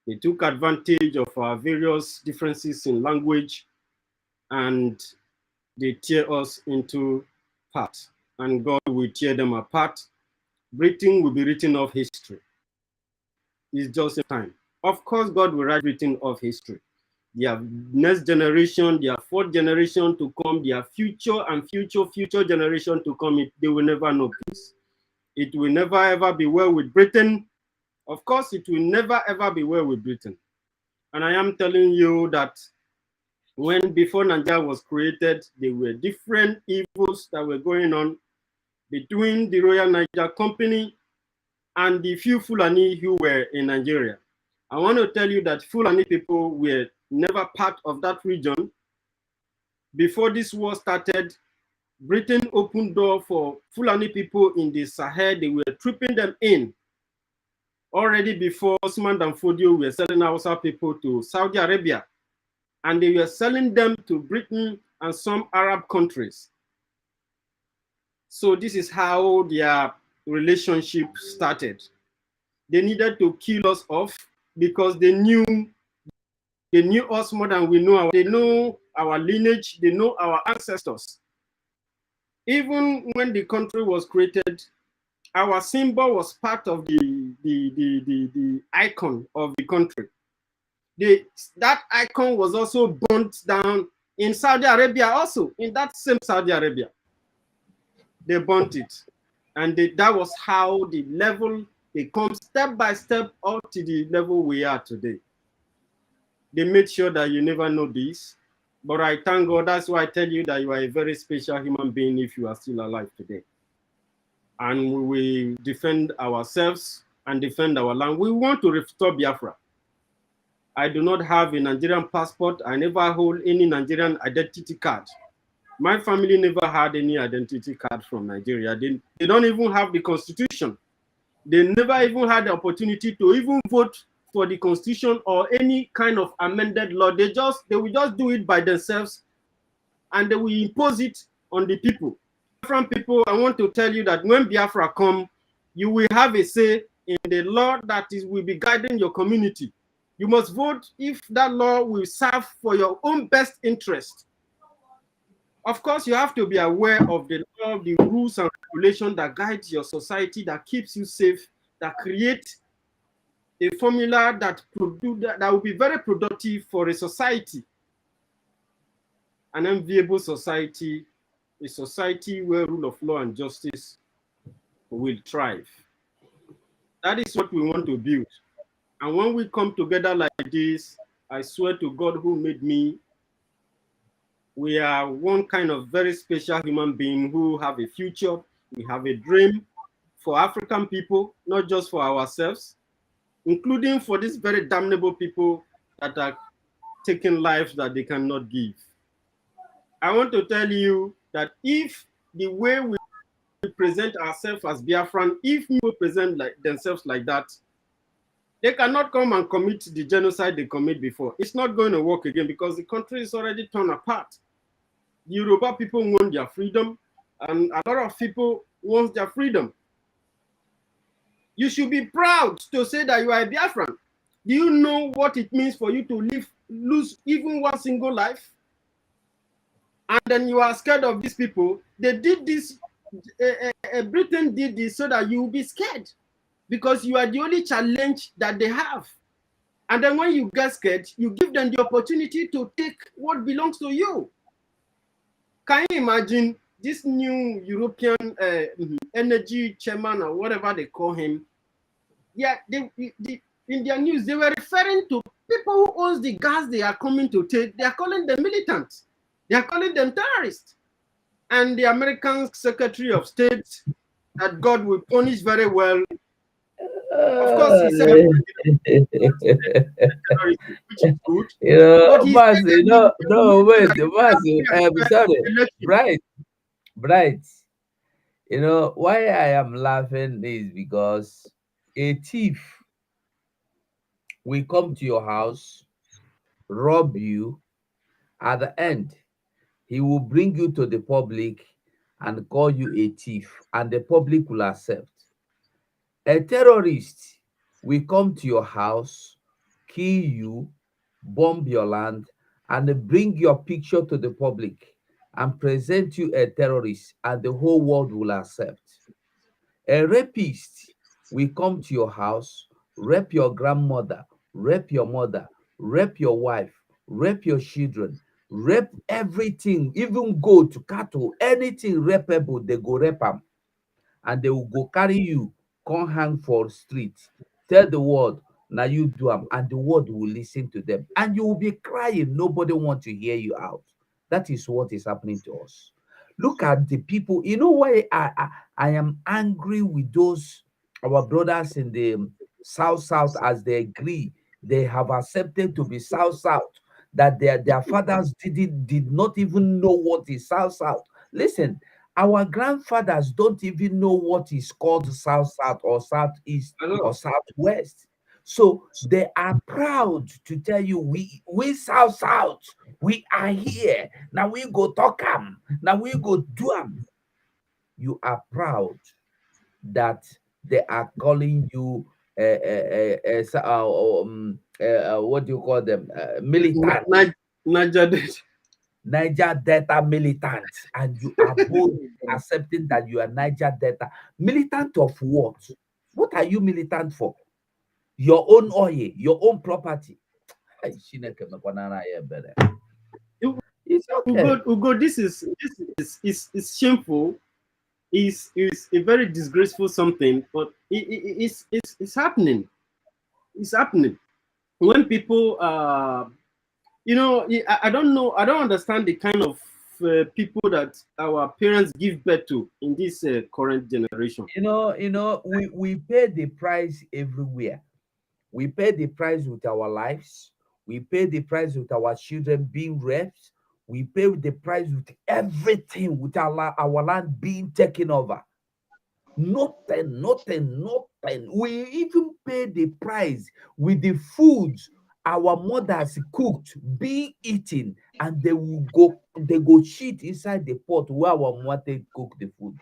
They took advantage of our various differences in language and they tear us into parts. And God will tear them apart. Britain will be written off history. It's just a time. Of course, God will write written off history. Their next generation, their fourth generation to come, their future and future generation to come, they will never know peace. It will never ever be well with Britain. Of course, it will never ever be well with Britain. And I am telling you that when before Nigeria was created, there were different evils that were going on between the Royal Niger Company and the few Fulani who were in Nigeria. I want to tell you that Fulani people were never part of that region. Before this war started, Britain opened door for Fulani people in the Sahel. They were tripping them in. Already before Osman and Fodio were selling Hausa people to Saudi Arabia, and they were selling them to Britain and some Arab countries. So this is how their relationship started. They needed to kill us off because they knew us more than we know. They know our lineage, they know our ancestors. Even when the country was created, our symbol was part of the icon of the country. That icon was also burnt down in Saudi Arabia also, in that same Saudi Arabia. They burnt it. And that was how the level, they come step by step up to the level we are today. They made sure that you never know this. But I thank God, that's why I tell you that you are a very special human being if you are still alive today. And we will defend ourselves and defend our land. We want to restore Biafra. I do not have a Nigerian passport. I never hold any Nigerian identity card. My family never had any identity card from Nigeria. They don't even have the constitution. They never even had the opportunity to even vote for the constitution or any kind of amended law. They will just do it by themselves, and they will impose it on the people. Biafran people, I want to tell you that when Biafra come, you will have a say in the law that will be guiding your community. You must vote if that law will serve for your own best interest. Of course, you have to be aware of the law, the rules and regulations that guide your society, that keeps you safe, that create a formula that will be very productive for a society. An enviable society, a society where rule of law and justice will thrive. That is what we want to build. And when we come together like this, I swear to God who made me, we are one kind of very special human being who have a future. We have a dream for African people, not just for ourselves, including for these very damnable people that are taking lives that they cannot give. I want to tell you that if the way we present ourselves as Biafran, if people present themselves like that, they cannot come and commit the genocide they commit before. It's not going to work again because the country is already torn apart. The Yoruba people want their freedom, and a lot of people want their freedom. You should be proud to say that you are a Biafran. Do you know what it means for you to lose even one single life? And then you are scared of these people. They did this, Britain did this so that you will be scared because you are the only challenge that they have. And then when you get scared, you give them the opportunity to take what belongs to you. Can you imagine this new European energy chairman or whatever they call him? Yeah, in their news, they were referring to people who owns the gas they are coming to take. They are calling them militants. They are calling them terrorists. And the American Secretary of State, that God will punish very well. Of course, he said, which is good. You know, But he Mas, said you know, no, wait, Mas, sorry, election. Bright. You know, why I am laughing is because a thief will come to your house, rob you. At the end, he will bring you to the public and call you a thief, and the public will accept. A terrorist will come to your house, kill you, bomb your land, and bring your picture to the public and present you a terrorist, and the whole world will accept. A rapist will come to your house, rape your grandmother, rape your mother, rape your wife, rape your children, rape everything, even goat, cattle, anything rapeable, they go rape them. And they will go carry you, come hang for street. Tell the world, Now you do them, and the world will listen to them, and you will be crying. Nobody want to hear you out. That is what is happening to us. Look at the people. You know why I am angry with those our brothers in the South as they agree they have accepted to be South, that their fathers did not even know what is South. Listen, our grandfathers don't even know what is called South or Southeast or Southwest. So they are proud to tell you we South, we are here. Now we go talk them. Now we go do them. You are proud that they are calling you what do you call them? Militant. Niger Delta militant, and you are both accepting that you are Niger Delta militant of what? What are you militant for? Your own oil, your own property. It's okay. Ugo, this is shameful. Is a very disgraceful something, but it's happening. It's happening when people I don't know, I don't understand the kind of people that our parents give birth to in this current generation. We pay the price everywhere. We pay the price with our lives. We pay the price with our children being raped. We pay the price with everything, with our land being taken over. Nothing. We even pay the price with the foods our mothers cooked, being eaten, and they go shit inside the pot where our mother cook the food.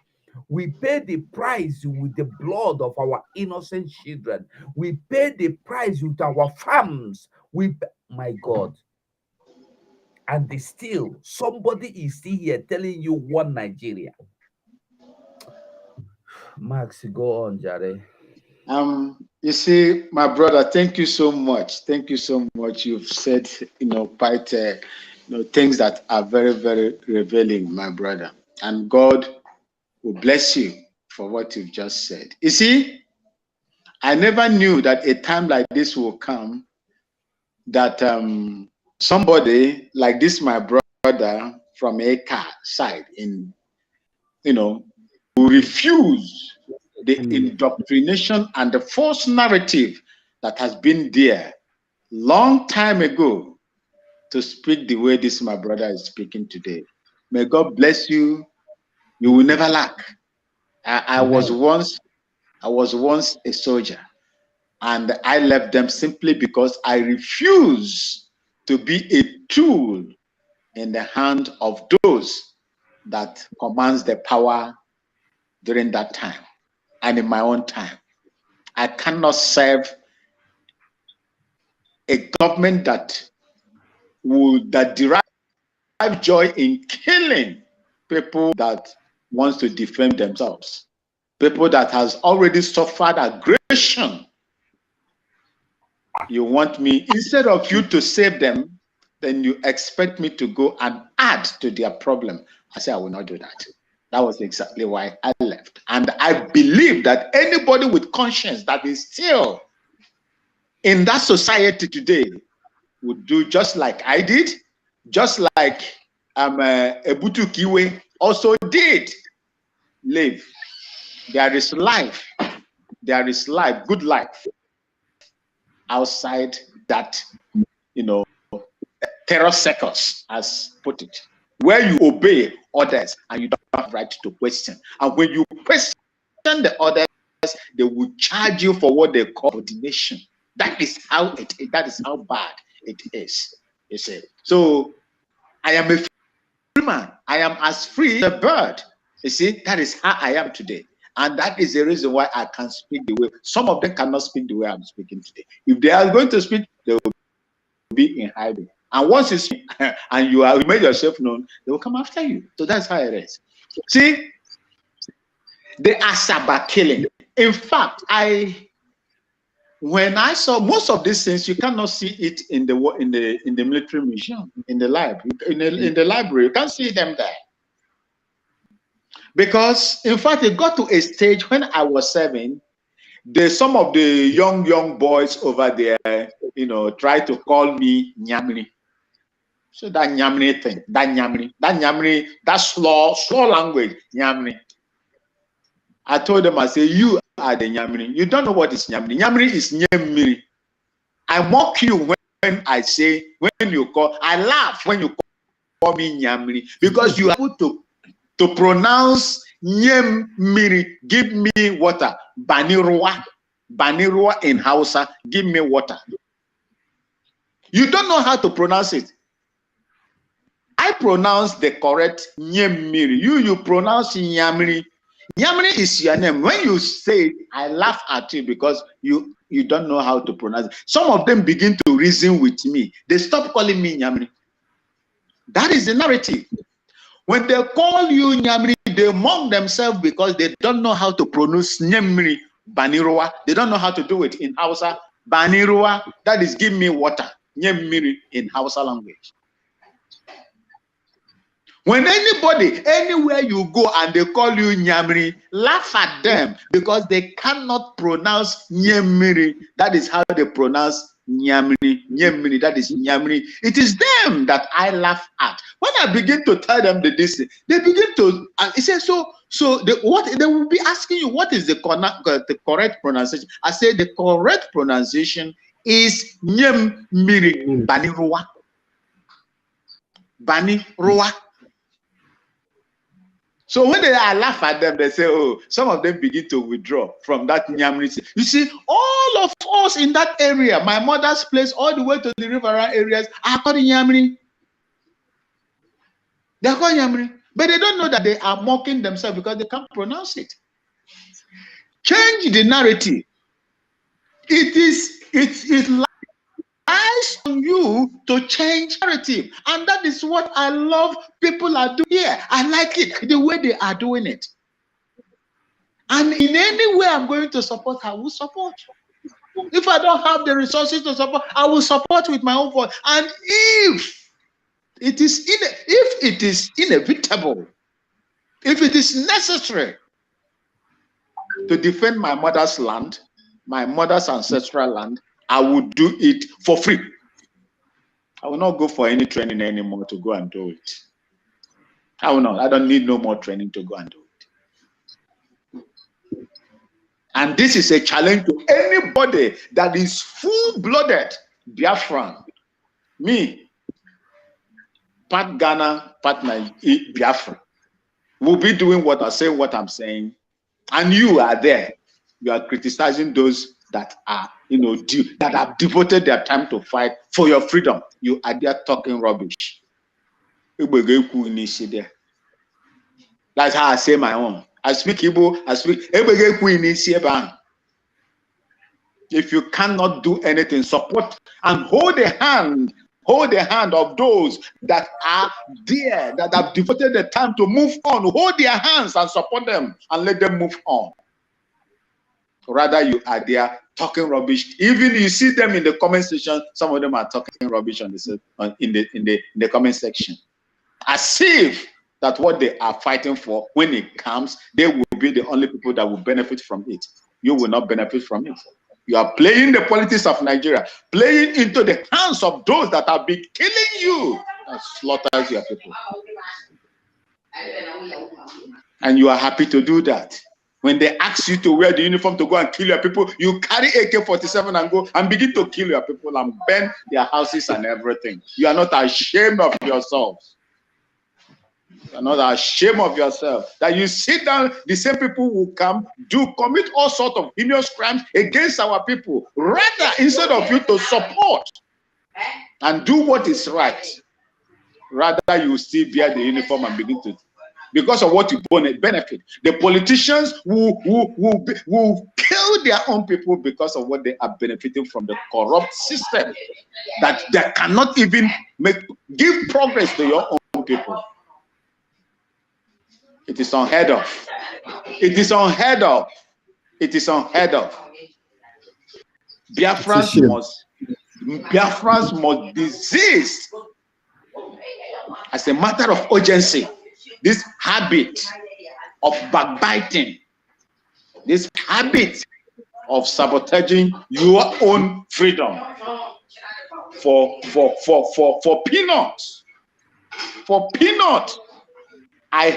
We pay the price with the blood of our innocent children. We pay the price with our farms. My God. And still, somebody is still here telling you one Nigeria. Max, go on, Jare. You see, my brother, thank you so much. Thank you so much. You've said, quite, things that are very, very revealing, my brother. And God will bless you for what you've just said. You see, I never knew that a time like this will come, that somebody like this, my brother from Eka side, will refuse the indoctrination and the false narrative that has been there long time ago to speak the way this my brother is speaking today. May God bless you. You will never lack. I was once a soldier, and I left them simply because I refuse to be a tool in the hand of those that commands the power during that time and in my own time. I cannot serve a government that derive joy in killing people that wants to defend themselves, people that has already suffered aggression. You want me, instead of you to save them, then you expect me to go and add to their problem. I say I will not do that. That was exactly why I left. And I believe that anybody with conscience that is still in that society today would do just like I did, just like Ebutu Kiwe also did live. There is life. There is life, good life, outside that, terror circles, as put it, where you obey orders and you don't have right to question. And when you question the orders, they will charge you for what they call ordination. That is how it is. That is how bad it is. You see. So I am a free man. I am as free as a bird. You see, that is how I am today. And that is the reason why I can speak the way. Some of them cannot speak the way I'm speaking today. If they are going to speak, they will be in hiding. And once you speak and you made yourself known, they will come after you. So that's how it is. See, the Asaba killing. In fact, when I saw most of these things, you cannot see it in the military museum, in the library, in the library. You can't see them there. Because in fact, it got to a stage when I was serving, there's some of the young boys over there, you know, try to call me Nyamri. So that Nyamri thing, that slow language, Nyamri. I told them, I say, you are the Nyamri. You don't know what is Nyamri. Nyamri is Nyamiri. I mock you when I say, when you call, I laugh when you call me Nyamri, because you are able to pronounce Nyamiri, give me water. Banirua in Hausa, give me water. You don't know how to pronounce it. I pronounce the correct Nyamiri. You pronounce Nyamiri. Nyamiri is your name. When you say it, I laugh at you because you don't know how to pronounce it. Some of them begin to reason with me. They stop calling me Nyamiri. That is the narrative. When they call you Nyamiri, they mock themselves because they don't know how to pronounce Nyamiri. Banirua. They don't know how to do it in Hausa. Banirua, that is give me water. Nyamiri in Hausa language. When anybody, anywhere you go and they call you Nyamiri, laugh at them because they cannot pronounce Nyamiri. That is how they pronounce Nyamiri. Nyamiri, that is Nyamiri. It is them that I laugh at. When I begin to tell them this, they begin to, and it says, what they will be asking you, what is the correct pronunciation? I say the correct pronunciation is Nyamiri Banirua. Banirua. So when I laugh at them, they say, oh, some of them begin to withdraw from that Nyamri. You see, all of us in that area, my mother's place, all the way to the riverine areas, are called Nyamri. They're called Nyamri. But they don't know that they are mocking themselves because they can't pronounce it. Change the narrative. It lies on you to change narrative. And that is what I love people are doing here. I like it, the way they are doing it. And in any way I'm going to support, I will support. If I don't have the resources to support, I will support with my own voice. And if it is inevitable, if it is necessary to defend my mother's land, my mother's ancestral land, I will do it for free. I will not go for any training anymore to go and do it. I will not. I don't need no more training to go and do it. And this is a challenge to anybody that is full-blooded Biafran. Me, part Ghana, part Biafra, will be doing what I say, what I'm saying. And you are there. You are criticizing those that are, that have devoted their time to fight for your freedom. You are there talking rubbish. That's how I say my own. I speak Igbo, I speak. If you cannot do anything, support and hold the hand of those that are there, that have devoted the time to move on. Hold their hands and support them and let them move on. Rather, you are there talking rubbish. Even you see them in the comment section, some of them are talking rubbish in the comment section. As if that what they are fighting for, when it comes, they will be the only people that will benefit from it. You will not benefit from it. You are playing the politics of Nigeria, playing into the hands of those that have been killing you and slaughters your people. And you are happy to do that. When they ask you to wear the uniform to go and kill your people, you carry AK-47 and go and begin to kill your people and burn their houses and everything. You are not ashamed of yourselves. You are not ashamed of yourself. That you sit down, the same people will come, commit all sorts of heinous crimes against our people. Rather, instead of you to support and do what is right, rather you still wear the uniform and begin to, because of what you benefit. The politicians will kill their own people because of what they are benefiting from the corrupt system that they cannot even give progress to your own people. It is unheard of. It is unheard of. It is unheard of. Biafrans must desist as a matter of urgency. This habit of backbiting, this habit of sabotaging your own freedom for peanuts. For peanuts. I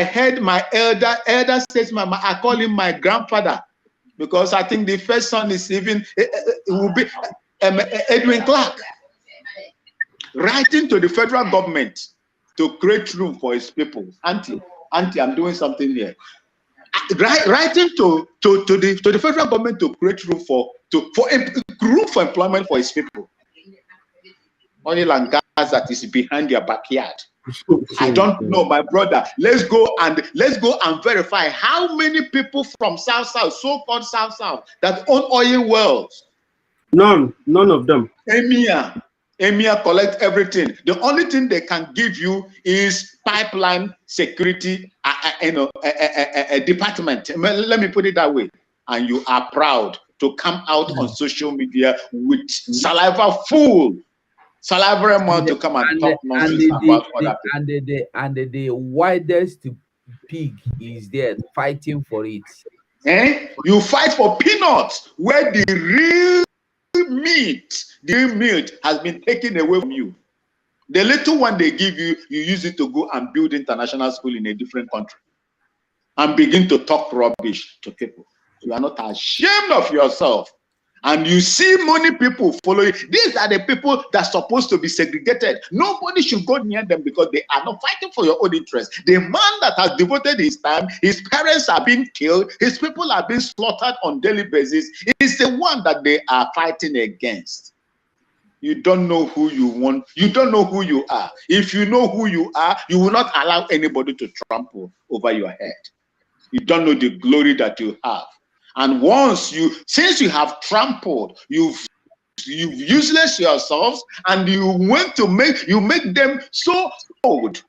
heard my elder statesman, I call him my grandfather, because I think the first son is even it will be Edwin Clark, writing to the federal government to create room for his people. Auntie, I'm doing something here. Writing to the federal government to create room for employment for his people. Only land gas that is behind their backyard. I don't know, my brother. Let's go and verify how many people from South, so-called South, that own oil wells. None of them. Emir collect everything. The only thing they can give you is pipeline security, a department. Let me put it that way. And you are proud to come out on social media with saliva full. Salivary mouth to come and talk nonsense about other people. And the widest pig is there fighting for it. You fight for peanuts where the real meat has been taken away from you. The little one they give you, you use it to go and build international school in a different country and begin to talk rubbish to people. You are not ashamed of yourself. And you see many people following. These are the people that are supposed to be segregated. Nobody should go near them because they are not fighting for your own interest. The man that has devoted his time, his parents are being killed, his people are being slaughtered on daily basis, is the one that they are fighting against. You don't know who you want. You don't know who you are. If you know who you are, you will not allow anybody to trample over your head. You don't know the glory that you have. And since you have trampled, you've useless yourselves, and you want to make them so old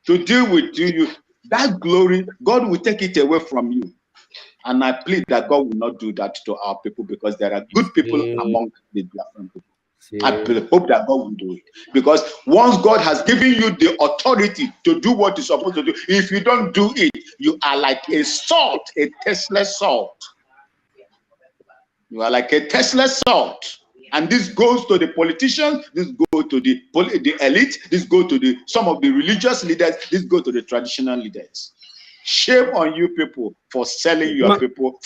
to deal with you. That glory, God will take it away from you. And I plead that God will not do that to our people, because there are good people among the Biafran people. I hope that God will do it, because once God has given you the authority to do what you're supposed to do, if you don't do it, you are like a salt, a tasteless salt. You are like a tasteless salt. And this goes to the politicians, this goes to the elite, this goes to some of the religious leaders, this goes to the traditional leaders. Shame on you people for selling your people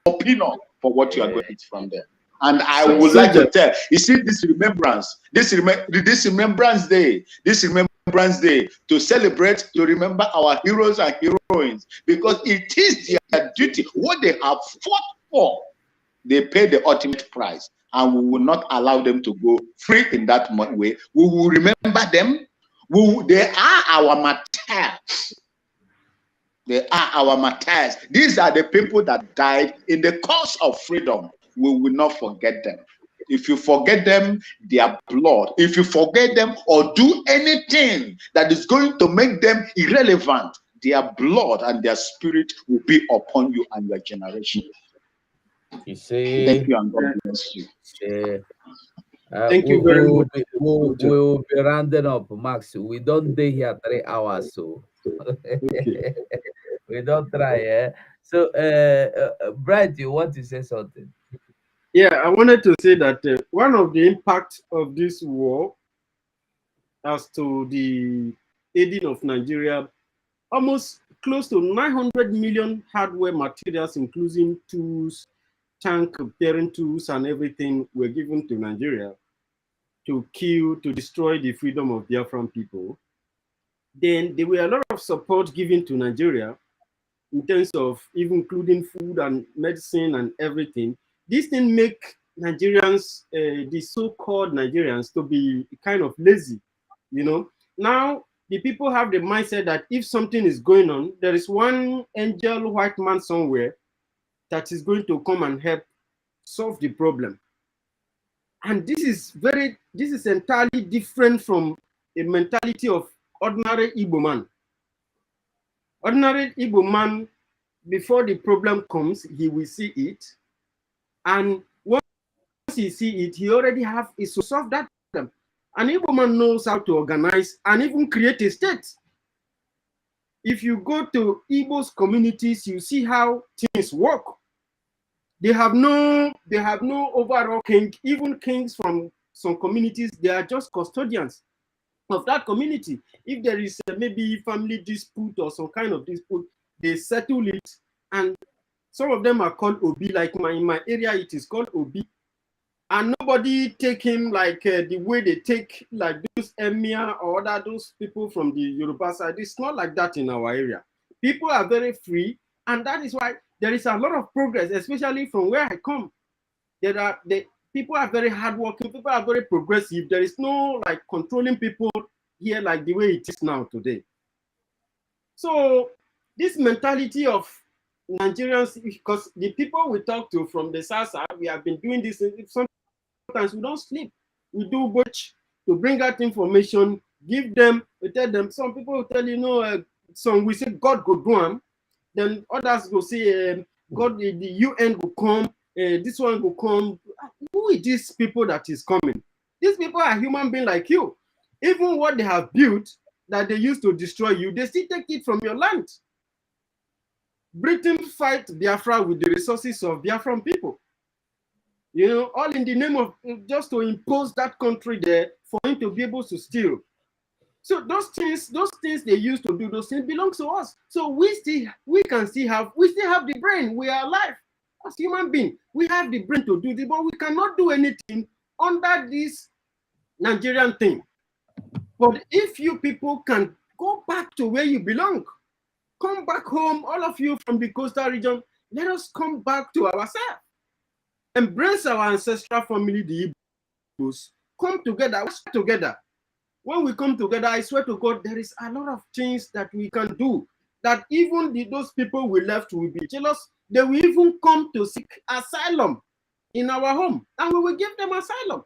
for peanut, for what you are going to eat from them. And I would like to tell, you see, this remembrance day to celebrate, to remember our heroes and heroines, because it is their duty, what they have fought for. They pay the ultimate price, and we will not allow them to go free in that way. We will remember them. They are our martyrs. They are our martyrs. These are the people that died in the cause of freedom. We will not forget them. If you forget them, their blood, if you forget them or do anything that is going to make them irrelevant, their blood and their spirit will be upon you and your generation. You see, thank you, and God bless you. Thank you very much. We'll be rounding up, Max. We don't stay here 3 hours, so Okay. we don't try. So, Brad, you want to say something? Yeah, I wanted to say that one of the impacts of this war as to the aiding of Nigeria, almost close to 900 million hardware materials, including tools, tank repairing tools, and everything were given to Nigeria to destroy the freedom of Biafran people. Then there were a lot of support given to Nigeria in terms of even including food and medicine and everything. This thing make Nigerians, the so-called Nigerians, to be kind of lazy, you know. Now, the people have the mindset that if something is going on, there is one angel white man somewhere that is going to come and help solve the problem. And this is entirely different from a mentality of ordinary Igbo man. Ordinary Igbo man, before the problem comes, he will see it. And once he see it, he already is to solve that problem. An Igbo man knows how to organize and even create a state. If you go to Igbo's communities, you see how things work. They have no overall king. Even kings from some communities, they are just custodians of that community. If there is maybe family dispute or some kind of dispute, they settle it, and some of them are called Obi. Like in my area, it is called Obi, and nobody take him like the way they take like those emir or those people from the Yoruba side. It's not like that in our area. People are very free, and that is why there is a lot of progress, especially from where I come. People are very hardworking. People are very progressive. There is no like controlling people here like the way it is now today. So this mentality of Nigerians, because the people we talk to from the South, we have been doing this. Sometimes we don't sleep. We do watch to bring out information, give them, we tell them. Some people will tell you, no, some we say God go do them. Then others will say God, the UN will come. This one will come. Who is these people that is coming? These people are human beings like you. Even what they have built that they used to destroy you, they still take it from your land. Britain fight Biafra with the resources of Biafran people. You know, all in the name of just to impose that country there for him to be able to steal. So those things they used to do, those things belong to us. So we still have the brain. We are alive as human beings. We have the brain to do this, but we cannot do anything under this Nigerian thing. But if you people can go back to where you belong, come back home, all of you from the coastal region, let us come back to ourselves. Embrace our ancestral family, the Igbos. Come together, work together. When we come together, I swear to God, there is a lot of things that we can do. That even those people we left will be jealous. They will even come to seek asylum in our home, and we will give them asylum.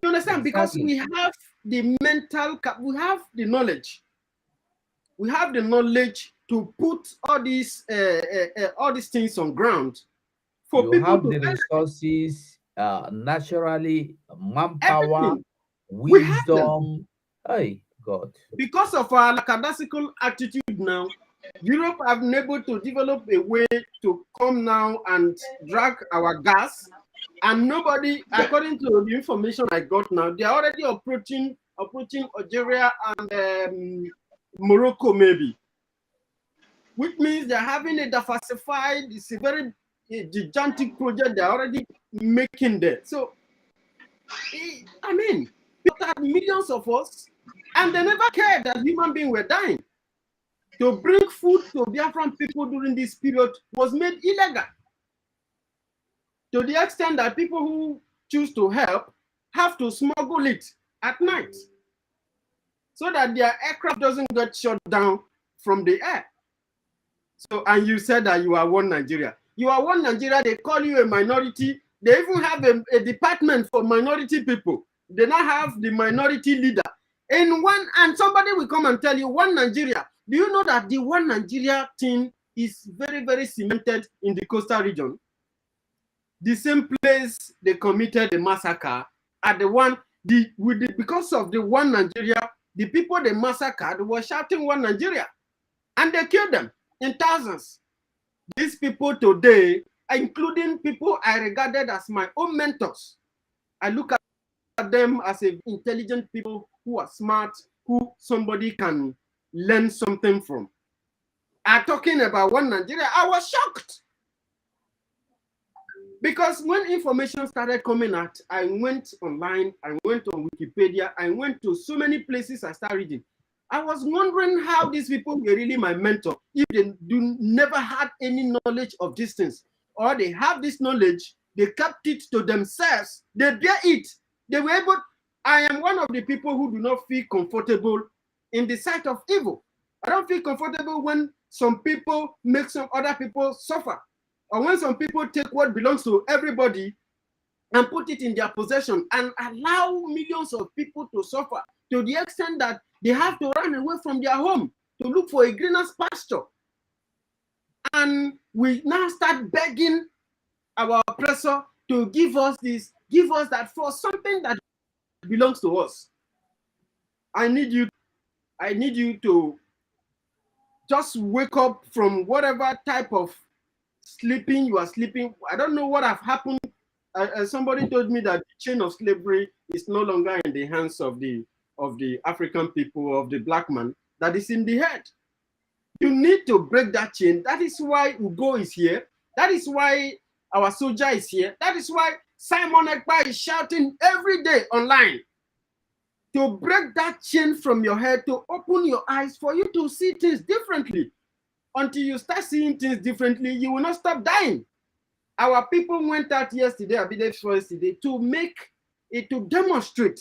You understand? Because we have the mental, we have the knowledge. We have the knowledge to put all these things on ground. For you have the resources, naturally, manpower, wisdom. Hey, God. Because of our lackadaisical attitude now, Europe have been able to develop a way to come now and drag our gas. And nobody, according to the information I got now, they are already approaching Algeria and Morocco, maybe. Which means they're having a diversified, it's a very gigantic project they're already making there. So, I mean, there are millions of us, and they never cared that human beings were dying. To bring food to Biafran people during this period was made illegal. To the extent that people who choose to help have to smuggle it at night so that their aircraft doesn't get shut down from the air. So, and you said that you are one Nigeria. You are one Nigeria, they call you a minority. They even have a department for minority people. They now have the minority leader. And somebody will come and tell you, one Nigeria. Do you know that the one Nigeria thing is very, very cemented in the coastal region? The same place they committed the massacre at the one, because of the one Nigeria, the people they massacred were shouting one Nigeria. And they killed them in thousands. These people today, including people I regarded as my own mentors, I look at them as intelligent people who are smart, who somebody can learn something from. Are talking about one Nigeria. I was shocked. Because when information started coming out, I went online, I went on Wikipedia, I went to so many places I started reading. I was wondering how these people were really my mentor, if they never had any knowledge of these things, or they have this knowledge, they kept it to themselves, they bear it. They were able. I am one of the people who do not feel comfortable in the sight of evil. I don't feel comfortable when some people make some other people suffer, or when some people take what belongs to everybody and put it in their possession and allow millions of people to suffer to the extent that they have to run away from their home to look for a greener pasture. And we now start begging our oppressor to give us this, give us that for something that belongs to us. I need you to just wake up from whatever type of sleeping, you are sleeping. I don't know what have happened. Somebody told me that the chain of slavery is no longer in the hands of the African people, of the black man, that is in the head. You need to break that chain. That is why Ugo is here. That is why our soldier is here. That is why Simon Ekpa is shouting every day online to break that chain from your head, to open your eyes for you to see things differently. Until you start seeing things differently, you will not stop dying. Our people went out yesterday, I believe yesterday, to make it, to demonstrate.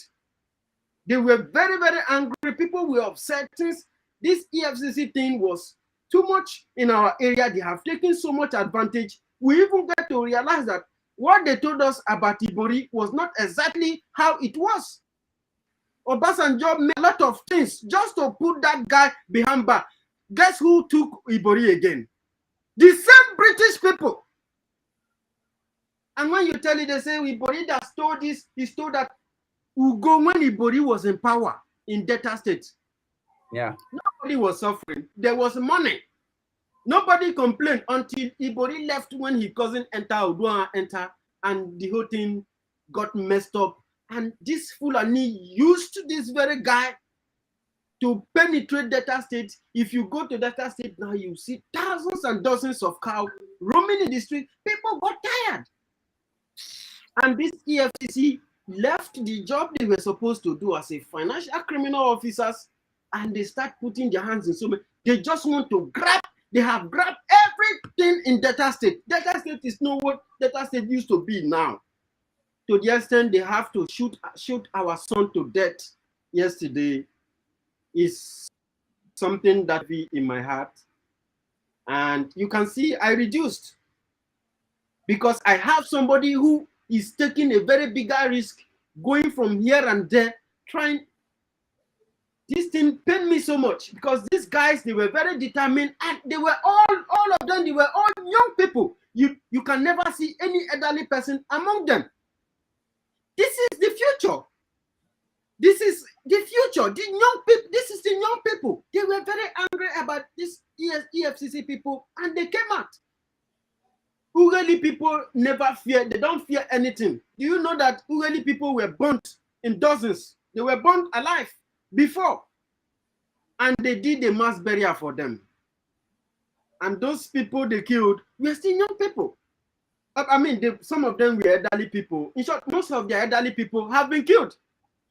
They were very, very angry. People were upset since this EFCC thing was too much in our area. They have taken so much advantage. We even get to realize that what they told us about Ibori was not exactly how it was. Obasanjo made a lot of things just to put that guy behind bar. Guess who took Ibori again? The same British people. And when you tell it, they say Ibori that stole this, he stole that. Ugo, when Ibori was in power in Delta State, yeah, nobody was suffering. There was money. Nobody complained until Ibori left, when his cousin Udua enter, and the whole thing got messed up. And this Fulani used this very guy to penetrate Delta State. If you go to Delta State now, you see thousands and dozens of cows roaming in the street. People got tired. And this EFCC left the job they were supposed to do as a financial criminal officers, and they start putting their hands in so many. They just want to grab. They have grabbed everything in Delta State. Delta State is not what Delta State used to be now. To the extent they have to shoot our son to death yesterday is something that be in my heart. And you can see I reduced because I have somebody who is taking a very bigger risk, going from here and there, trying. This thing pained me so much because these guys, they were very determined, and they were all of them, they were all young people. You can never see any elderly person among them. This is the future. This is the future. The young people, this is the young people. They were very angry about this EFCC people, and they came out. Ughelli people never fear, they don't fear anything. Do you know that Ughelli people were burnt in dozens? They were burnt alive before. And they did a mass burial for them. And those people they killed were still young people. I mean, some of them were elderly people. In short, most of the elderly people have been killed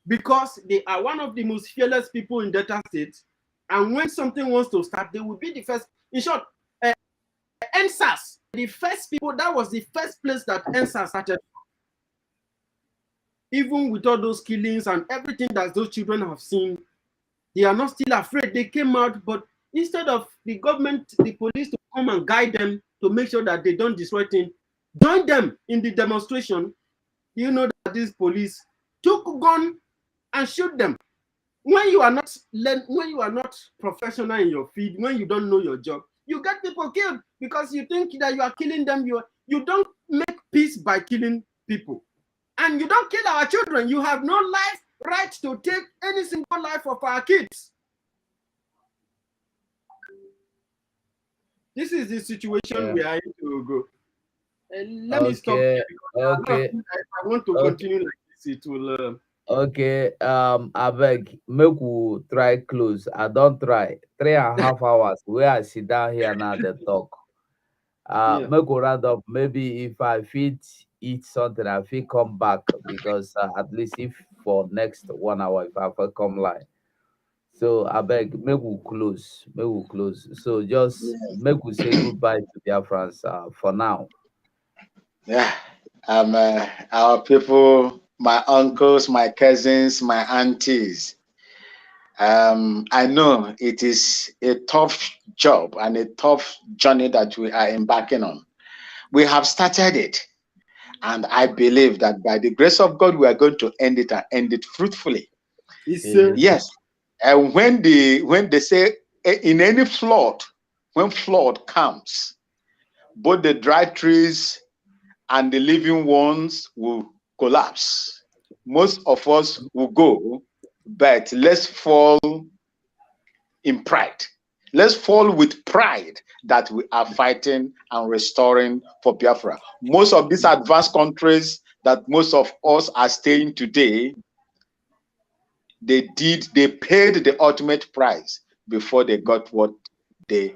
because they are one of the most fearless people in Delta State. And when something wants to start, they will be the first. In short, NSAS, the first people, that was the first place that NSAS started. Even with all those killings and everything that those children have seen, they are not still afraid. They came out, but instead of the government, the police to come and guide them to make sure that they don't destroy things, join them in the demonstration. You know that these police took a gun and shoot them. When you are not professional in your field, when you don't know your job, you get people killed because you think that you are killing them. You don't make peace by killing people. And you don't kill our children. You have no right to take any single life of our kids. This is the situation we are in to go. Let me stop here because I want to continue like this. It will. Okay, I beg, make we try close. I don't try 3.5 hours. Where I sit down here now, they talk. Make we round up. Maybe if I fit eat something, I fit come back because at least if for next 1 hour, if I fit come live. So I beg, make we close. Make we close. So just make we say goodbye to Biafrans for now. Yeah, our people, my uncles, my cousins, my aunties. I know it is a tough job and a tough journey that we are embarking on. We have started it, and I believe that by the grace of God, we are going to end it and end it fruitfully. Yes, and when they say in any flood, when flood comes, both the dry trees and the living ones will collapse. Most of us will go, but let's fall in pride. Let's fall with pride that we are fighting and restoring for Biafra. Most of these advanced countries that most of us are staying today, they paid the ultimate price before they got what they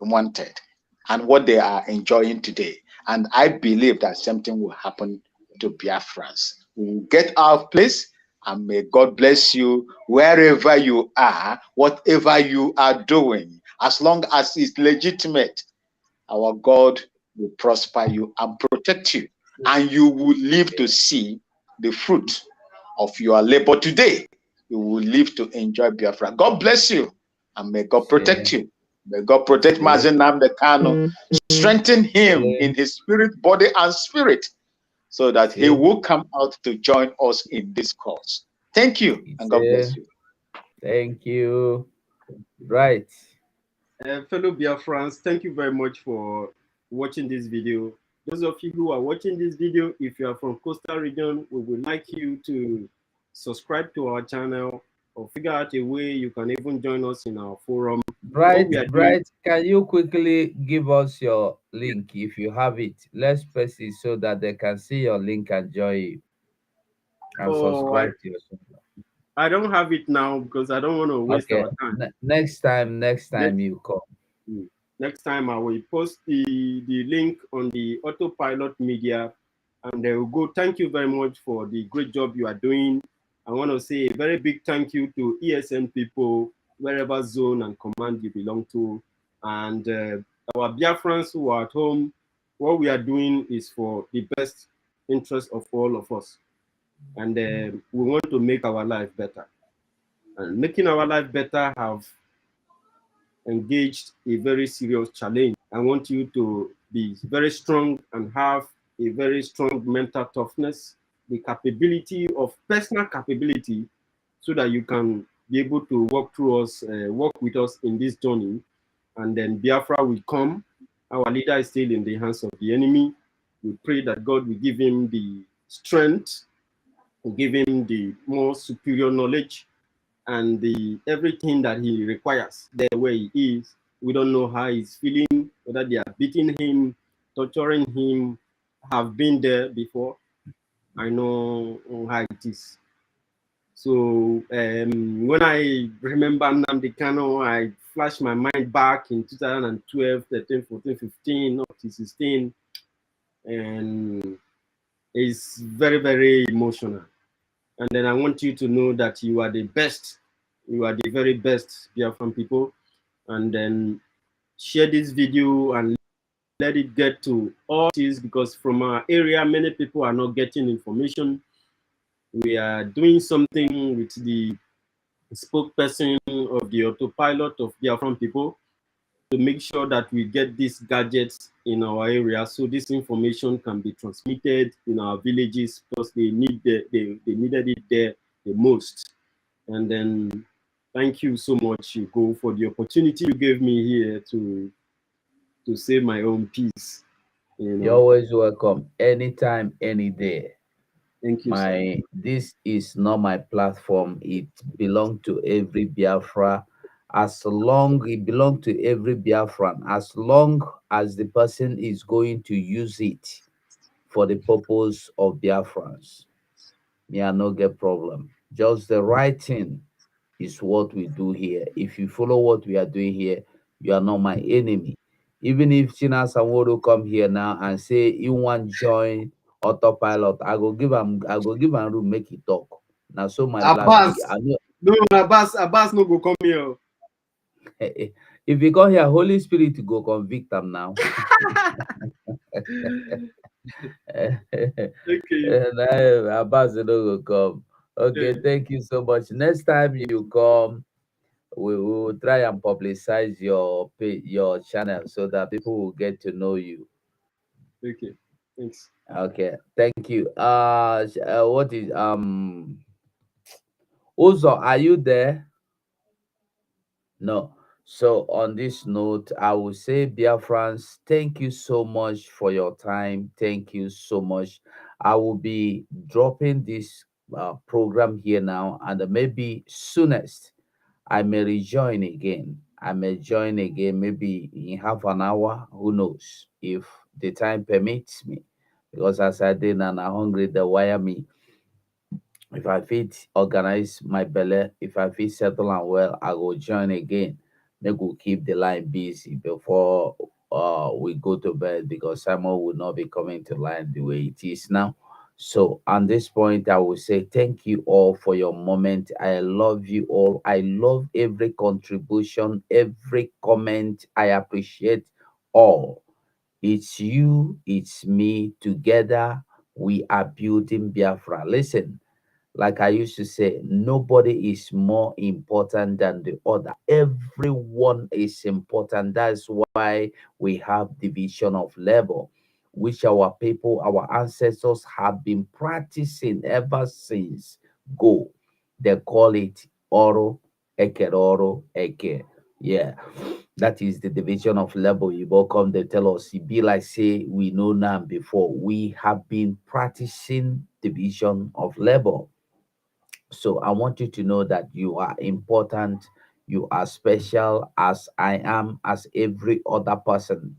wanted and what they are enjoying today. And I believe that something will happen to Biafrans. We will get our place, and may God bless you wherever you are, whatever you are doing, as long as it's legitimate. Our God will prosper you and protect you, and you will live to see the fruit of your labor today. You will live to enjoy Biafra. God bless you, and may God protect you. May God protect Mazen Namdekano, strengthen him in his spirit, body, and spirit, so that he will come out to join us in this cause. Thank you, and God bless you. Thank you. Right. Fellow Biafrans, thank you very much for watching this video. Those of you who are watching this video, if you are from coastal region, we would like you to subscribe to our channel or figure out a way you can even join us in our forum. Bright, can you quickly give us your link if you have it? Let's press it so that they can see your link and join you and subscribe to your channel. I don't have it now because I don't want to waste our time. Next time you come. Next time I will post the link on the Autopilot Media, and they will go. Thank you very much for the great job you are doing. I want to say a very big thank you to ESN people, wherever zone and command you belong to, and our Biafrans who are at home. What we are doing is for the best interest of all of us, and we want to make our life better. And making our life better have engaged a very serious challenge. I want you to be very strong and have a very strong mental toughness, the capability of personal capability, so that you can be able to walk with us in this journey. And then Biafra will come. Our leader is still in the hands of the enemy. We pray that God will give him the strength, give him the more superior knowledge, and everything that he requires there where he is. We don't know how he's feeling, whether they are beating him, torturing him. Have been there before. I know how it is. So when I remember Nnamdi Kanu, I flash my mind back in 2012, 13, 14, 15, up to 16, and it's very, very emotional. And then I want you to know that you are the best. You are the very best Biafran people. And then share this video and let it get to all this, because from our area, many people are not getting information. We are doing something with the spokesperson of the autopilot of Biafran people to make sure that we get these gadgets in our area, so this information can be transmitted in our villages, because they needed it there the most. And then thank you so much, Hugo, for the opportunity you gave me here to say my own piece. You're always welcome, anytime, any day. Thank you. This is not my platform. It belongs to every Biafra. It belongs to every Biafran, as long as the person is going to use it for the purpose of Biafrans. Yeah, no get problem. Just the right thing is what we do here. If you follow what we are doing here, you are not my enemy. Even if China Sanwodo come here now and say you want join autopilot, I go give him room, make it talk. Now so my Abbas, black Abbas no go come here. If you come here, Holy Spirit go convict them now. Abbas no go come. Okay, thank you so much. Next time you come, we will try and publicize your channel so that people will get to know you. Okay, thanks. Okay, thank you. What is Uzo, are you there? No. So on this note, I will say, Biafrans, thank you so much for your time. Thank you so much. I will be dropping this program here now, and maybe soonest I may rejoin again. I may join again maybe in half an hour. Who knows if the time permits me? Because as I did and I'm hungry, they wire me. If I fit organize my belly, if I fit settle and well, I go join again. Make we keep the line busy before we go to bed because Simon will not be coming to line the way it is now. So on this point, I will say thank you all for your moment. I love you all. I love every contribution, every comment. I appreciate all. It's you, it's me. Together, we are building Biafra. Listen, like I used to say, nobody is more important than the other. Everyone is important. That's why we have division of labor, which our people, our ancestors have been practicing ever since go. They call it oro, oro, eke. Yeah, that is the division of labor. You both come, they tell us, it be like say we know now before. We have been practicing division of labor. So I want you to know that you are important, you are special as I am, as every other person.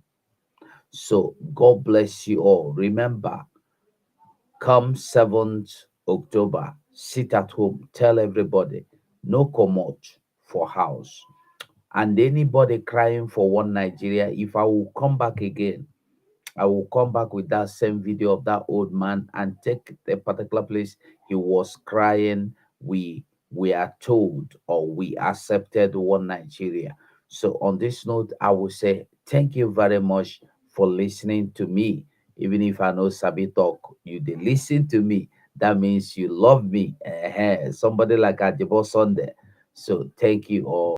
So God bless you all. Remember, come 7th October, sit at home, tell everybody, no commode for house. And anybody crying for one Nigeria, if I will come back again, I will come back with that same video of that old man and take the particular place he was crying. We are told or we accepted one Nigeria. So on this note, I will say thank you very much for listening to me. Even if I know Sabi talk, you did listen to me. That means you love me. Somebody like Adibo Sunday. So thank you all.